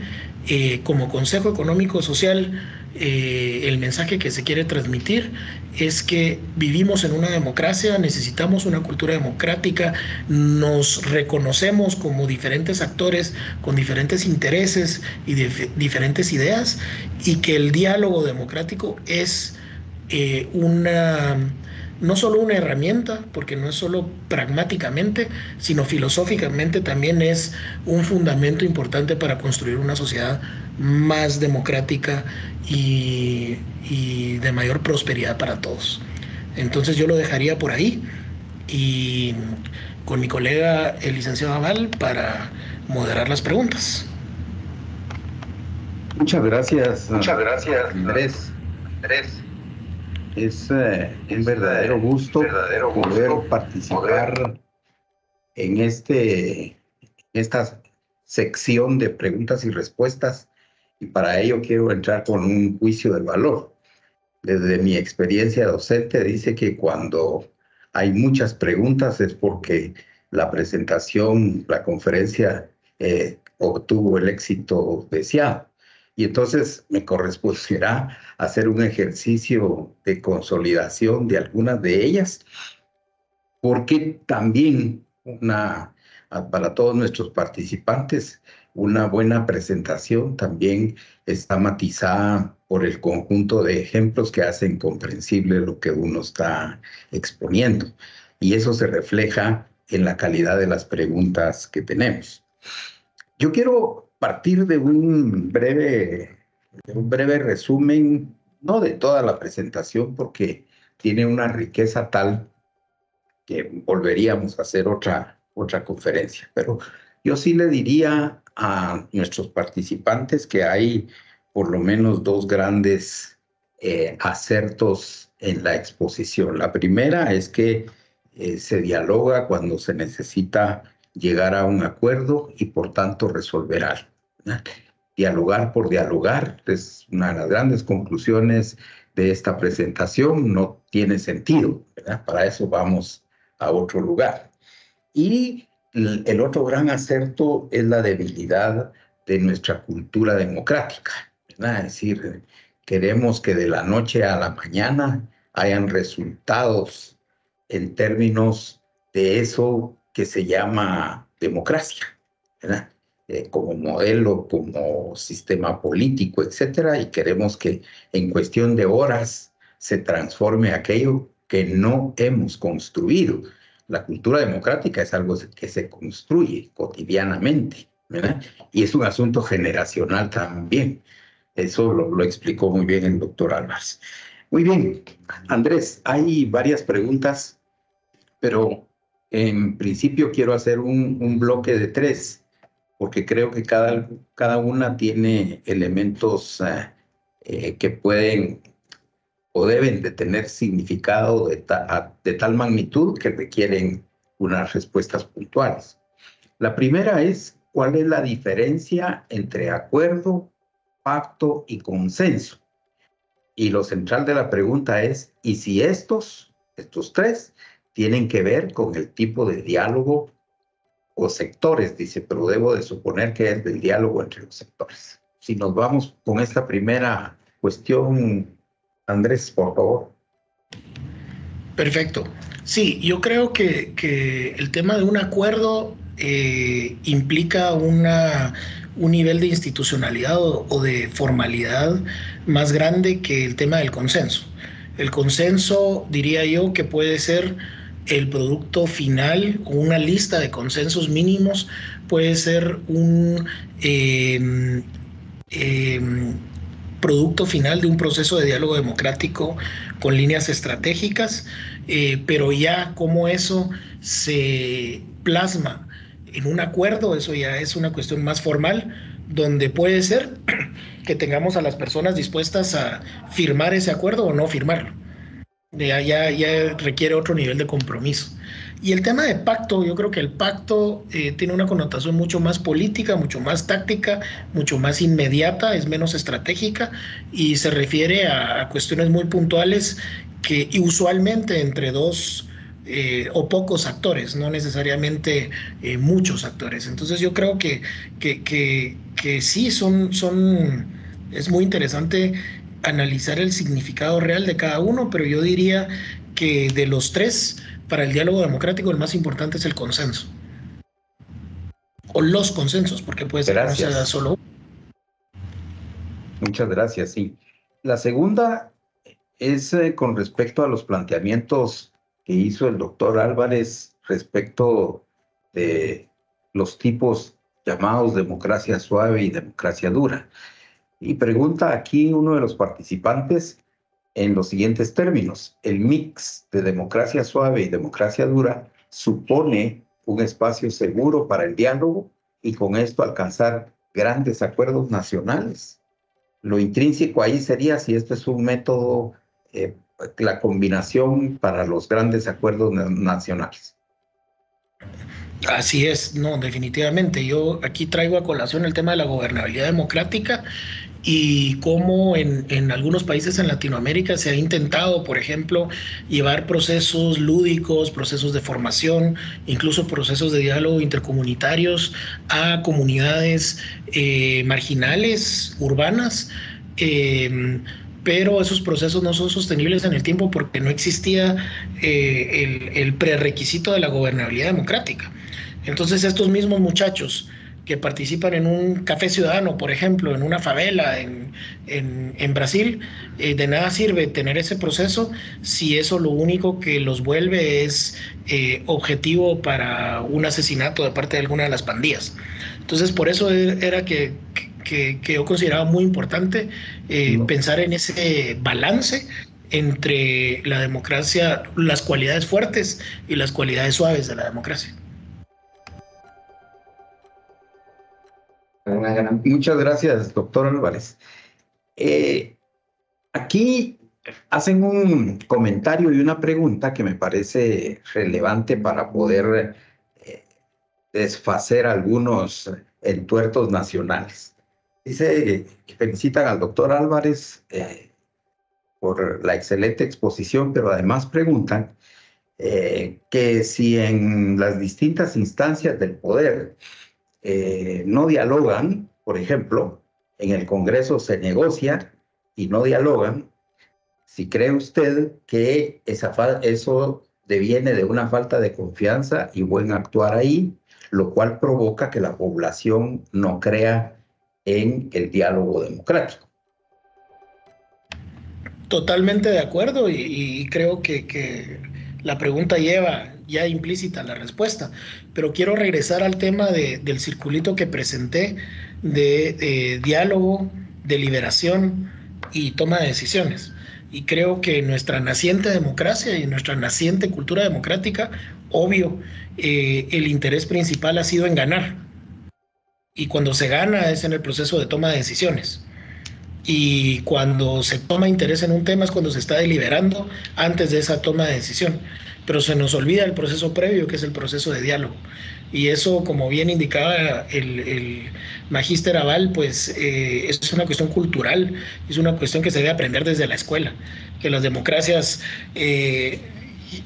como Consejo Económico Social, el mensaje que se quiere transmitir es que vivimos en una democracia, necesitamos una cultura democrática, nos reconocemos como diferentes actores con diferentes intereses y diferentes ideas, y que el diálogo democrático es no solo una herramienta, porque no es solo pragmáticamente, sino filosóficamente también es un fundamento importante para construir una sociedad más democrática y de mayor prosperidad para todos. Entonces yo lo dejaría por ahí, y con mi colega el licenciado Amal para moderar las preguntas. Muchas gracias, Andrés. Es un verdadero gusto poder participar en esta sección de preguntas y respuestas, y para ello quiero entrar con un juicio de valor. Desde mi experiencia docente dice que cuando hay muchas preguntas es porque la presentación, la conferencia obtuvo el éxito deseado. Y entonces me corresponderá hacer un ejercicio de consolidación de algunas de ellas, porque también para todos nuestros participantes, una buena presentación también está matizada por el conjunto de ejemplos que hacen comprensible lo que uno está exponiendo. Y eso se refleja en la calidad de las preguntas que tenemos. Yo quiero partir de un breve resumen, no de toda la presentación, porque tiene una riqueza tal que volveríamos a hacer otra conferencia. Pero yo sí le diría a nuestros participantes que hay por lo menos dos grandes acertos en la exposición. La primera es que se dialoga cuando se necesita llegar a un acuerdo y por tanto resolver algo. Dialogar por dialogar es una de las grandes conclusiones de esta presentación. No tiene sentido, ¿verdad? Para eso vamos a otro lugar. Y el otro gran acerto es la debilidad de nuestra cultura democrática, ¿verdad? Es decir, queremos que de la noche a la mañana hayan resultados en términos de eso que se llama democracia, ¿verdad? Como modelo, como sistema político, etcétera, y queremos que en cuestión de horas se transforme aquello que no hemos construido. La cultura democrática es algo que se construye cotidianamente, ¿verdad? Y es un asunto generacional también. Eso lo explicó muy bien el doctor Álvarez. Muy bien, Andrés, hay varias preguntas, pero en principio quiero hacer un bloque de 3, porque creo que cada una tiene elementos que pueden o deben de tener significado de tal magnitud que requieren unas respuestas puntuales. La primera es, ¿cuál es la diferencia entre acuerdo, pacto y consenso? Y lo central de la pregunta es, ¿y si estos 3 tienen que ver con el tipo de diálogo o sectores? Dice, pero debo de suponer que es del diálogo entre los sectores. Si nos vamos con esta primera cuestión, Andrés, por favor. Perfecto. Sí, yo creo que el tema de un acuerdo implica un nivel de institucionalidad o de formalidad más grande que el tema del consenso. El consenso, diría yo, que puede ser el producto final o una lista de consensos mínimos, puede ser producto final de un proceso de diálogo democrático con líneas estratégicas, pero ya cómo eso se plasma en un acuerdo, eso ya es una cuestión más formal, donde puede ser que tengamos a las personas dispuestas a firmar ese acuerdo o no firmarlo. Ya requiere otro nivel de compromiso. Y el tema de pacto, yo creo que el pacto tiene una connotación mucho más política, mucho más táctica, mucho más inmediata, es menos estratégica y se refiere a cuestiones muy puntuales que usualmente entre dos o pocos actores, no necesariamente muchos actores. Entonces yo creo que sí es muy interesante analizar el significado real de cada uno, pero yo diría que de los tres, para el diálogo democrático, el más importante es el consenso. O los consensos, porque puede ser que no sea solo uno. Muchas gracias, sí. La segunda es con respecto a los planteamientos que hizo el doctor Álvarez respecto de los tipos llamados democracia suave y democracia dura. Y pregunta aquí uno de los participantes en los siguientes términos: el mix de democracia suave y democracia dura supone un espacio seguro para el diálogo y con esto alcanzar grandes acuerdos nacionales. Lo intrínseco ahí sería si esto es un método, la combinación para los grandes acuerdos nacionales. Así es, no, definitivamente. Yo aquí traigo a colación el tema de la gobernabilidad democrática y cómo en algunos países en Latinoamérica se ha intentado, por ejemplo, llevar procesos lúdicos, procesos de formación, incluso procesos de diálogo intercomunitarios a comunidades marginales, urbanas, pero esos procesos no son sostenibles en el tiempo porque no existía el prerequisito de la gobernabilidad democrática. Entonces estos mismos muchachos que participan en un café ciudadano, por ejemplo, en una favela en Brasil, de nada sirve tener ese proceso si eso lo único que los vuelve es objetivo para un asesinato de parte de alguna de las pandillas. Entonces, por eso era que yo consideraba muy importante pensar en ese balance entre la democracia, las cualidades fuertes y las cualidades suaves de la democracia. Muchas gracias, doctor Álvarez. Aquí hacen un comentario y una pregunta que me parece relevante para poder desfacer algunos entuertos nacionales. Dice que felicitan al doctor Álvarez por la excelente exposición, pero además preguntan que si en las distintas instancias del poder no dialogan, por ejemplo, en el Congreso se negocia y no dialogan, si cree usted que eso deviene de una falta de confianza y buen actuar ahí, lo cual provoca que la población no crea en el diálogo democrático. Totalmente de acuerdo y creo que la pregunta lleva ya implícita la respuesta, pero quiero regresar al tema del circulito que presenté de diálogo, deliberación y toma de decisiones. Y creo que nuestra naciente democracia y nuestra naciente cultura democrática, obvio, el interés principal ha sido en ganar. Y cuando se gana es en el proceso de toma de decisiones. Y cuando se toma interés en un tema es cuando se está deliberando antes de esa toma de decisión. Pero se nos olvida el proceso previo, que es el proceso de diálogo. Y eso, como bien indicaba el magíster Aval, pues es una cuestión cultural, es una cuestión que se debe aprender desde la escuela, que las democracias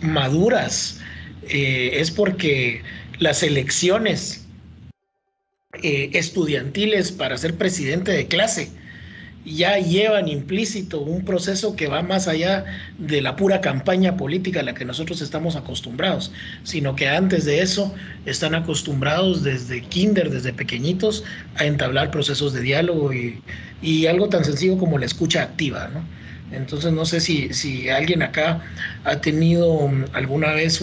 maduras es porque las elecciones estudiantiles para ser presidente de clase ya llevan implícito un proceso que va más allá de la pura campaña política a la que nosotros estamos acostumbrados, sino que antes de eso están acostumbrados desde kinder, desde pequeñitos, a entablar procesos de diálogo y algo tan sencillo como la escucha activa, ¿no? Entonces no sé si alguien acá ha tenido alguna vez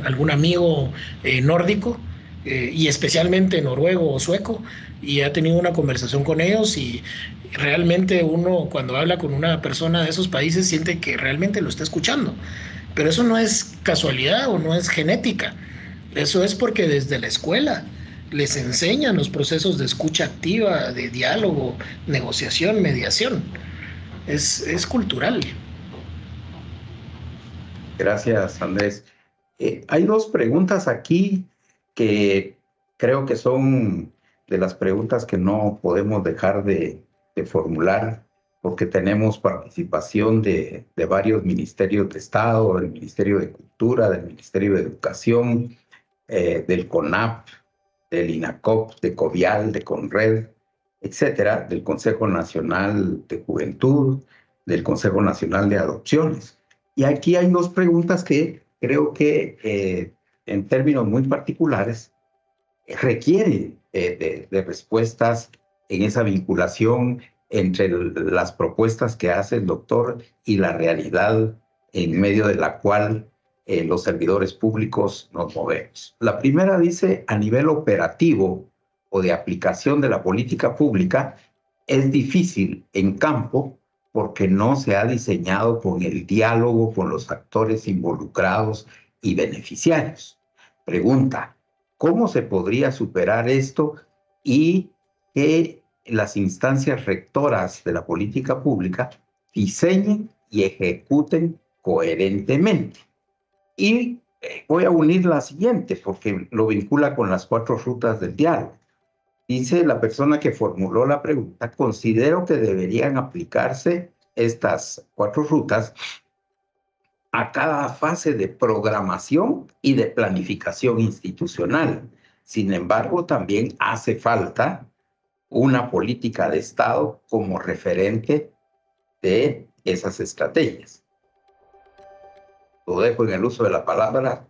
algún amigo nórdico y especialmente noruego o sueco, y ha tenido una conversación con ellos y realmente uno cuando habla con una persona de esos países siente que realmente lo está escuchando. Pero eso no es casualidad o no es genética. Eso es porque desde la escuela les enseñan los procesos de escucha activa, de diálogo, negociación, mediación. Es cultural. Gracias, Andrés. Hay dos preguntas aquí que creo que son de las preguntas que no podemos dejar de formular, porque tenemos participación de varios ministerios de Estado, del Ministerio de Cultura, del Ministerio de Educación, del CONAP, del INACOP, de COVIAL, de CONRED, etcétera, del Consejo Nacional de Juventud, del Consejo Nacional de Adopciones. Y aquí hay dos preguntas que creo que en términos muy particulares requieren de respuestas en esa vinculación entre las propuestas que hace el doctor y la realidad en medio de la cual los servidores públicos nos movemos. La primera dice, a nivel operativo o de aplicación de la política pública, es difícil en campo porque no se ha diseñado con el diálogo con los actores involucrados y beneficiarios. Pregunta, ¿cómo se podría superar esto y que las instancias rectoras de la política pública diseñen y ejecuten coherentemente? Y voy a unir la siguiente porque lo vincula con las 4 rutas del diálogo. Dice la persona que formuló la pregunta, considero que deberían aplicarse estas 4 rutas a cada fase de programación y de planificación institucional. Sin embargo, también hace falta una política de Estado como referente de esas estrategias. Lo dejo en el uso de la palabra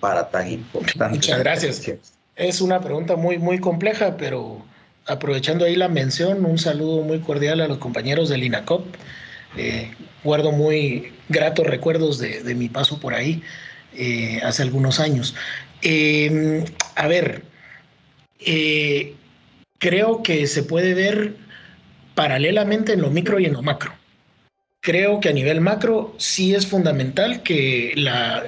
para tan importante. Muchas gracias. Es una pregunta muy, muy compleja, pero aprovechando ahí la mención, un saludo muy cordial a los compañeros del INACOP. Guardo muy gratos recuerdos de mi paso por ahí hace algunos años. A ver, creo que se puede ver paralelamente en lo micro y en lo macro. Creo que a nivel macro sí es fundamental que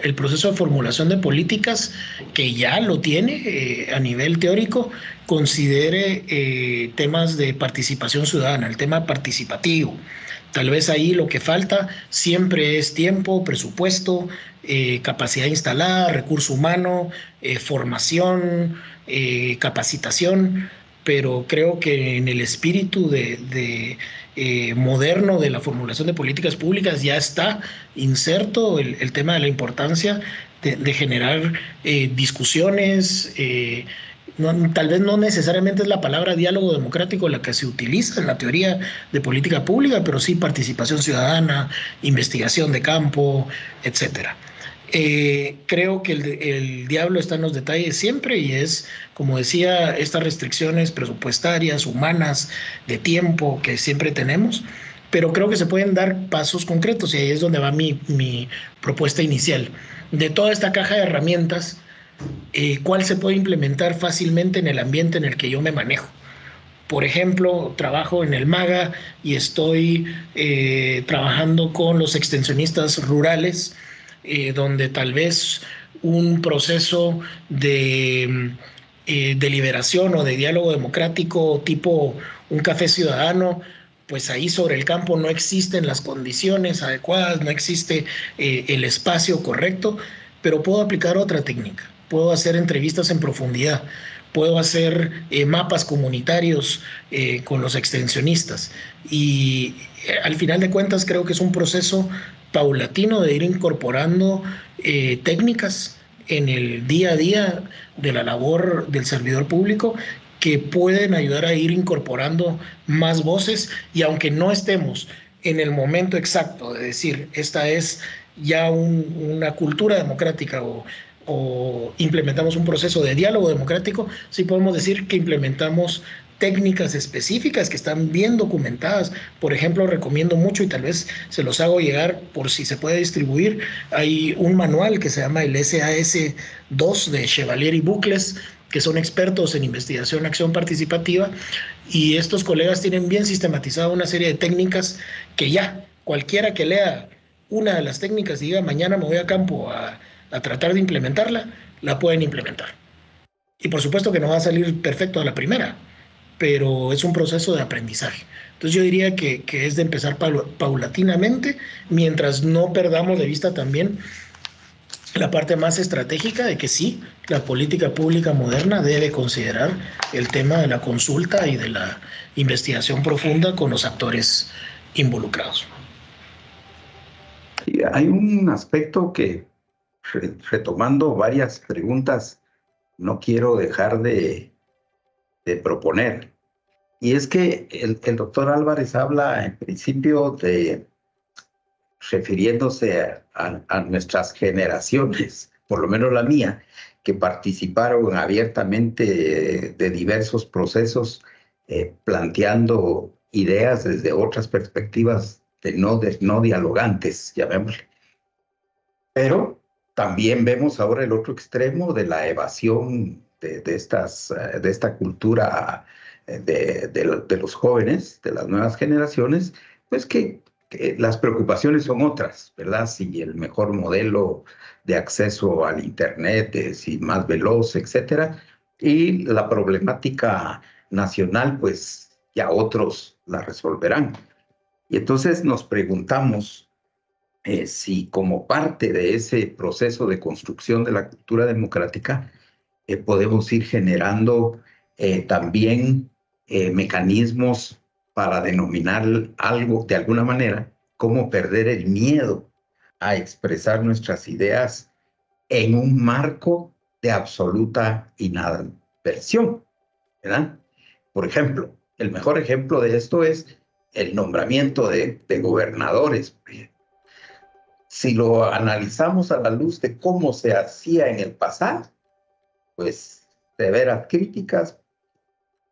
el proceso de formulación de políticas, que ya lo tiene a nivel teórico, considere temas de participación ciudadana, el tema participativo. Tal vez ahí lo que falta siempre es tiempo, presupuesto, capacidad instalada, recurso humano, formación, capacitación, pero creo que en el espíritu moderno de la formulación de políticas públicas ya está inserto el tema de la importancia de generar discusiones. Tal vez no necesariamente es la palabra diálogo democrático la que se utiliza en la teoría de política pública, pero sí participación ciudadana, investigación de campo, etcétera. Creo que el diablo está en los detalles siempre y es, como decía, estas restricciones presupuestarias, humanas, de tiempo que siempre tenemos, pero creo que se pueden dar pasos concretos y ahí es donde va mi propuesta inicial. De toda esta caja de herramientas, ¿cuál se puede implementar fácilmente en el ambiente en el que yo me manejo? Por ejemplo, trabajo en el MAGA y estoy trabajando con los extensionistas rurales, donde tal vez un proceso de deliberación o de diálogo democrático tipo un café ciudadano, pues ahí sobre el campo no existen las condiciones adecuadas, no existe el espacio correcto, pero puedo aplicar otra técnica. Puedo hacer entrevistas en profundidad, puedo hacer mapas comunitarios con los extensionistas y al final de cuentas creo que es un proceso paulatino de ir incorporando técnicas en el día a día de la labor del servidor público que pueden ayudar a ir incorporando más voces y aunque no estemos en el momento exacto de decir esta es ya una cultura democrática o implementamos un proceso de diálogo democrático, sí podemos decir que implementamos técnicas específicas que están bien documentadas. Por ejemplo, recomiendo mucho y tal vez se los hago llegar por si se puede distribuir. Hay un manual que se llama el SAS-2 de Chevalier y Bucles, que son expertos en investigación, acción participativa, y estos colegas tienen bien sistematizada una serie de técnicas que ya cualquiera que lea una de las técnicas y diga mañana me voy a campo a tratar de implementarla, la pueden implementar. Y por supuesto que no va a salir perfecto a la primera, pero es un proceso de aprendizaje. Entonces yo diría que es de empezar paulatinamente, mientras no perdamos de vista también la parte más estratégica de que sí, la política pública moderna debe considerar el tema de la consulta y de la investigación profunda con los actores involucrados. Y hay un aspecto que, retomando varias preguntas, no quiero dejar de proponer. Y es que el doctor Álvarez habla en principio de refiriéndose a nuestras generaciones, por lo menos la mía, que participaron abiertamente de diversos procesos, planteando ideas desde otras perspectivas de no dialogantes, llamémosle. Pero también vemos ahora el otro extremo de la evasión de esta cultura de los jóvenes, de las nuevas generaciones, pues que las preocupaciones son otras, ¿verdad? Si el mejor modelo de acceso al Internet es más veloz, etcétera, y la problemática nacional, pues ya otros la resolverán. Y entonces nos preguntamos si como parte de ese proceso de construcción de la cultura democrática podemos ir generando también mecanismos para denominar algo de alguna manera, cómo perder el miedo a expresar nuestras ideas en un marco de absoluta inadversión, ¿verdad? Por ejemplo, el mejor ejemplo de esto es el nombramiento de gobernadores. Si lo analizamos a la luz de cómo se hacía en el pasado, pues severas críticas,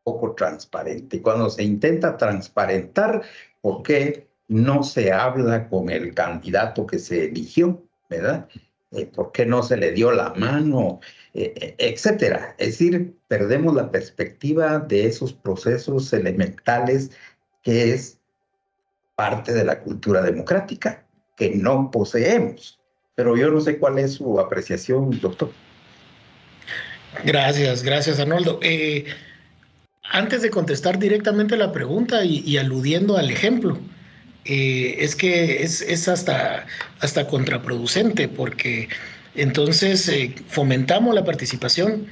poco transparente. Cuando se intenta transparentar, ¿por qué no se habla con el candidato que se eligió, verdad? ¿Por qué no se le dio la mano? Etcétera. Es decir, perdemos la perspectiva de esos procesos elementales que es parte de la cultura democrática, que no poseemos. Pero yo no sé cuál es su apreciación, doctor. Gracias, Arnoldo. Antes de contestar directamente la pregunta y aludiendo al ejemplo, es que es hasta contraproducente, porque entonces fomentamos la participación.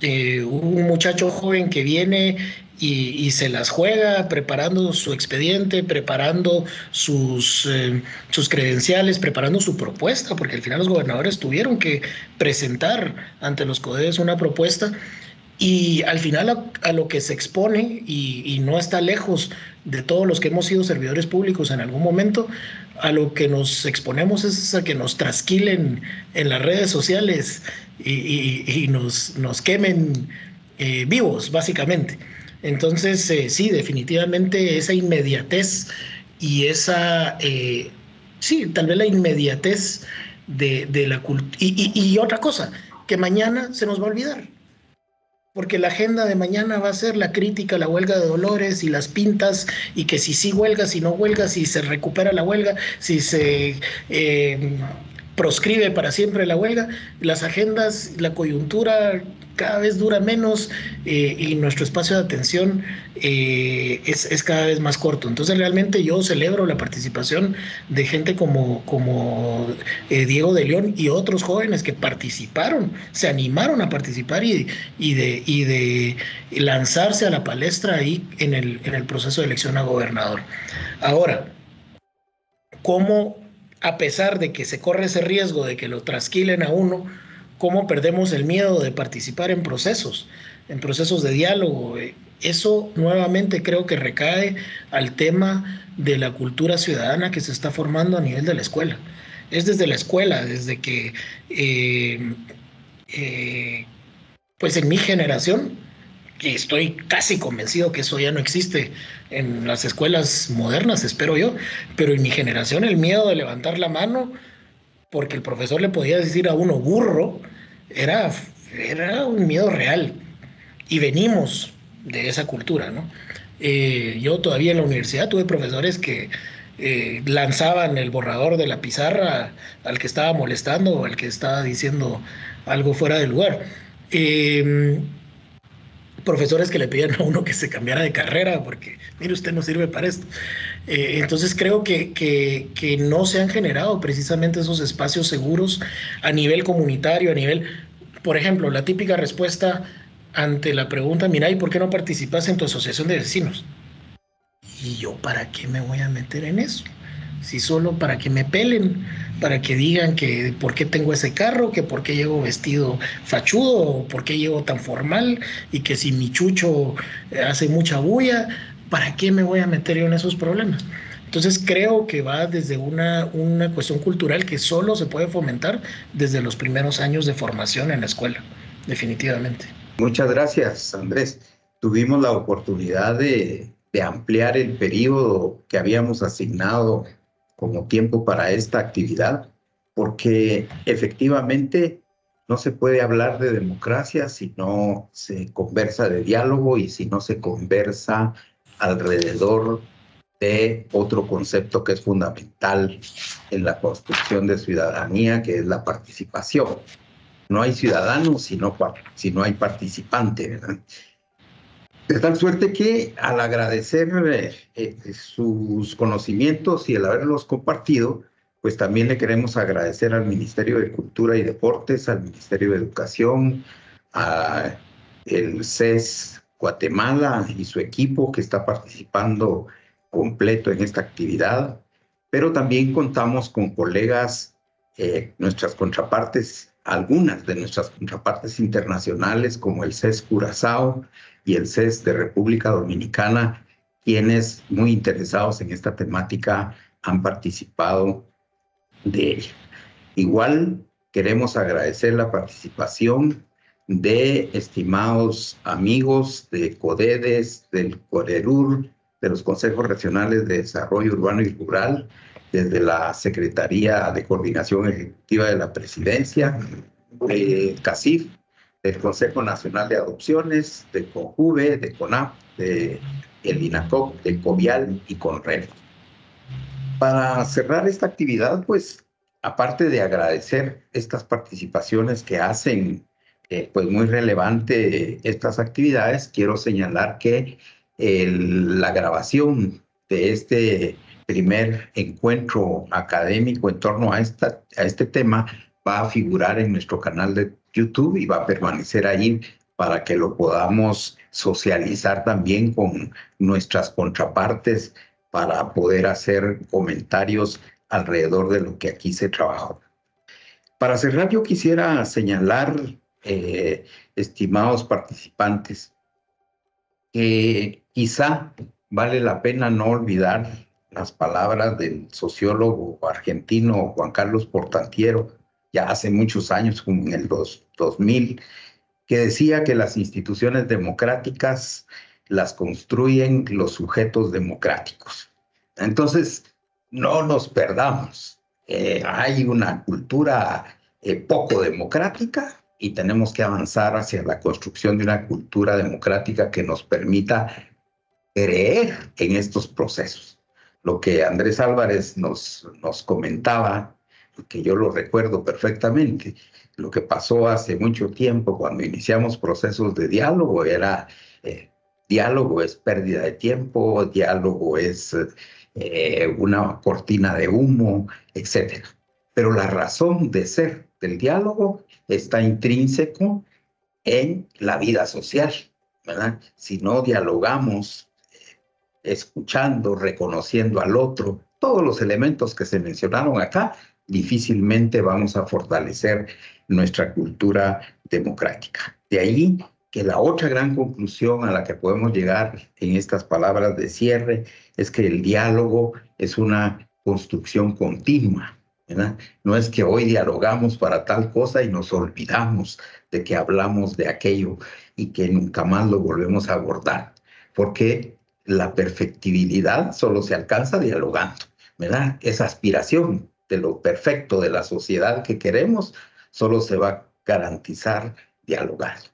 Un muchacho joven que viene y se las juega preparando su expediente, preparando sus credenciales, preparando su propuesta, porque al final los gobernadores tuvieron que presentar ante los CODES una propuesta. Y al final a lo que se expone, y no está lejos de todos los que hemos sido servidores públicos en algún momento, a lo que nos exponemos es a que nos trasquilen en las redes sociales y nos quemen vivos, básicamente. Entonces, sí, definitivamente esa inmediatez y sí, tal vez la inmediatez de la cultura. Y otra cosa, que mañana se nos va a olvidar, porque la agenda de mañana va a ser la crítica a la huelga de Dolores y las pintas, y que si sí huelga, si no huelga, si se recupera la huelga, si se proscribe para siempre la huelga. Las agendas, la coyuntura cada vez dura menos y nuestro espacio de atención es cada vez más corto. Entonces realmente yo celebro la participación de gente como Diego de León y otros jóvenes que participaron, se animaron a participar y de lanzarse a la palestra ahí en el proceso de elección a gobernador. Ahora, ¿cómo, a pesar de que se corre ese riesgo de que lo trasquilen a uno, cómo perdemos el miedo de participar en procesos de diálogo? Eso nuevamente creo que recae al tema de la cultura ciudadana que se está formando a nivel de la escuela. Es desde la escuela, desde que, pues en mi generación, que estoy casi convencido que eso ya no existe en las escuelas modernas, espero yo, pero en mi generación el miedo de levantar la mano porque el profesor le podía decir a uno burro era un miedo real. y venimos de esa cultura, ¿no? Yo todavía en la universidad tuve profesores que lanzaban el borrador de la pizarra al que estaba molestando o al que estaba diciendo algo fuera de lugar. Eh, Profesores que le pedían a uno que se cambiara de carrera porque, mire, usted no sirve para esto. Entonces creo que no se han generado precisamente esos espacios seguros a nivel comunitario, a nivel, por ejemplo, la típica respuesta ante la pregunta, mira, ¿y por qué no participas en tu asociación de vecinos? ¿Y yo para qué me voy a meter en eso? Si solo para que me pelen, para que digan que por qué tengo ese carro, que por qué llego vestido fachudo, o por qué llego tan formal, y que si mi chucho hace mucha bulla, ¿para qué me voy a meter yo en esos problemas? Entonces creo que va desde una cuestión cultural que solo se puede fomentar desde los primeros años de formación en la escuela, definitivamente. Muchas gracias, Andrés. Tuvimos la oportunidad de ampliar el periodo que habíamos asignado como tiempo para esta actividad, porque efectivamente no se puede hablar de democracia si no se conversa de diálogo y si no se conversa alrededor de otro concepto que es fundamental en la construcción de ciudadanía, que es la participación. No hay ciudadanos si no hay participante, ¿verdad? De tal suerte que al agradecer sus conocimientos y el haberlos compartido, pues también le queremos agradecer al Ministerio de Cultura y Deportes, al Ministerio de Educación, al CES Guatemala y su equipo que está participando completo en esta actividad, pero también contamos con colegas, nuestras contrapartes, algunas de nuestras contrapartes internacionales como el CES Curazao y el CES de República Dominicana, quienes muy interesados en esta temática han participado de ella. Igual queremos agradecer la participación de estimados amigos de CODEDES, del CORERUR, de los Consejos Regionales de Desarrollo Urbano y Rural, desde la Secretaría de Coordinación Ejecutiva de la Presidencia, de CACIF, del Consejo Nacional de Adopciones, de CONJUVE, de CONAP, de el INACOP, de COVIAL y CONRED. Para cerrar esta actividad, pues, aparte de agradecer estas participaciones que hacen pues muy relevante estas actividades, quiero señalar que la grabación de este primer encuentro académico en torno a este tema va a figurar en nuestro canal de YouTube y va a permanecer ahí para que lo podamos socializar también con nuestras contrapartes para poder hacer comentarios alrededor de lo que aquí se trabajó. Para cerrar, yo quisiera señalar, estimados participantes, que quizá vale la pena no olvidar las palabras del sociólogo argentino Juan Carlos Portantiero, ya hace muchos años, como en el 2000, que decía que las instituciones democráticas las construyen los sujetos democráticos. Entonces, no nos perdamos. Hay una cultura poco democrática y tenemos que avanzar hacia la construcción de una cultura democrática que nos permita creer en estos procesos. Lo que Andrés Álvarez nos comentaba, que yo lo recuerdo perfectamente, lo que pasó hace mucho tiempo cuando iniciamos procesos de diálogo era diálogo es pérdida de tiempo, diálogo es una cortina de humo, etc. Pero la razón de ser del diálogo está intrínseco en la vida social, ¿verdad? Si no dialogamos, escuchando, reconociendo al otro, todos los elementos que se mencionaron acá, difícilmente vamos a fortalecer nuestra cultura democrática. De ahí que la otra gran conclusión a la que podemos llegar en estas palabras de cierre es que el diálogo es una construcción continua, ¿verdad? No es que hoy dialogamos para tal cosa y nos olvidamos de que hablamos de aquello y que nunca más lo volvemos a abordar, porque la perfectibilidad solo se alcanza dialogando, ¿verdad? Esa aspiración de lo perfecto de la sociedad que queremos solo se va a garantizar dialogando.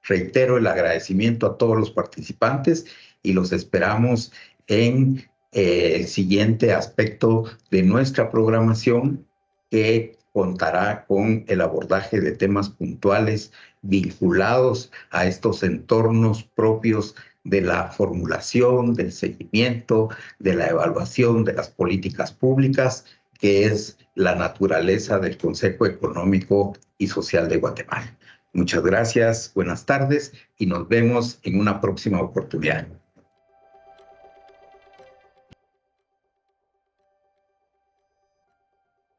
reitero el agradecimiento a todos los participantes y los esperamos en el siguiente aspecto de nuestra programación, que contará con el abordaje de temas puntuales vinculados a estos entornos propios de la formulación, del seguimiento, de la evaluación de las políticas públicas, que es la naturaleza del Consejo Económico y Social de Guatemala. Muchas gracias, buenas tardes y nos vemos en una próxima oportunidad.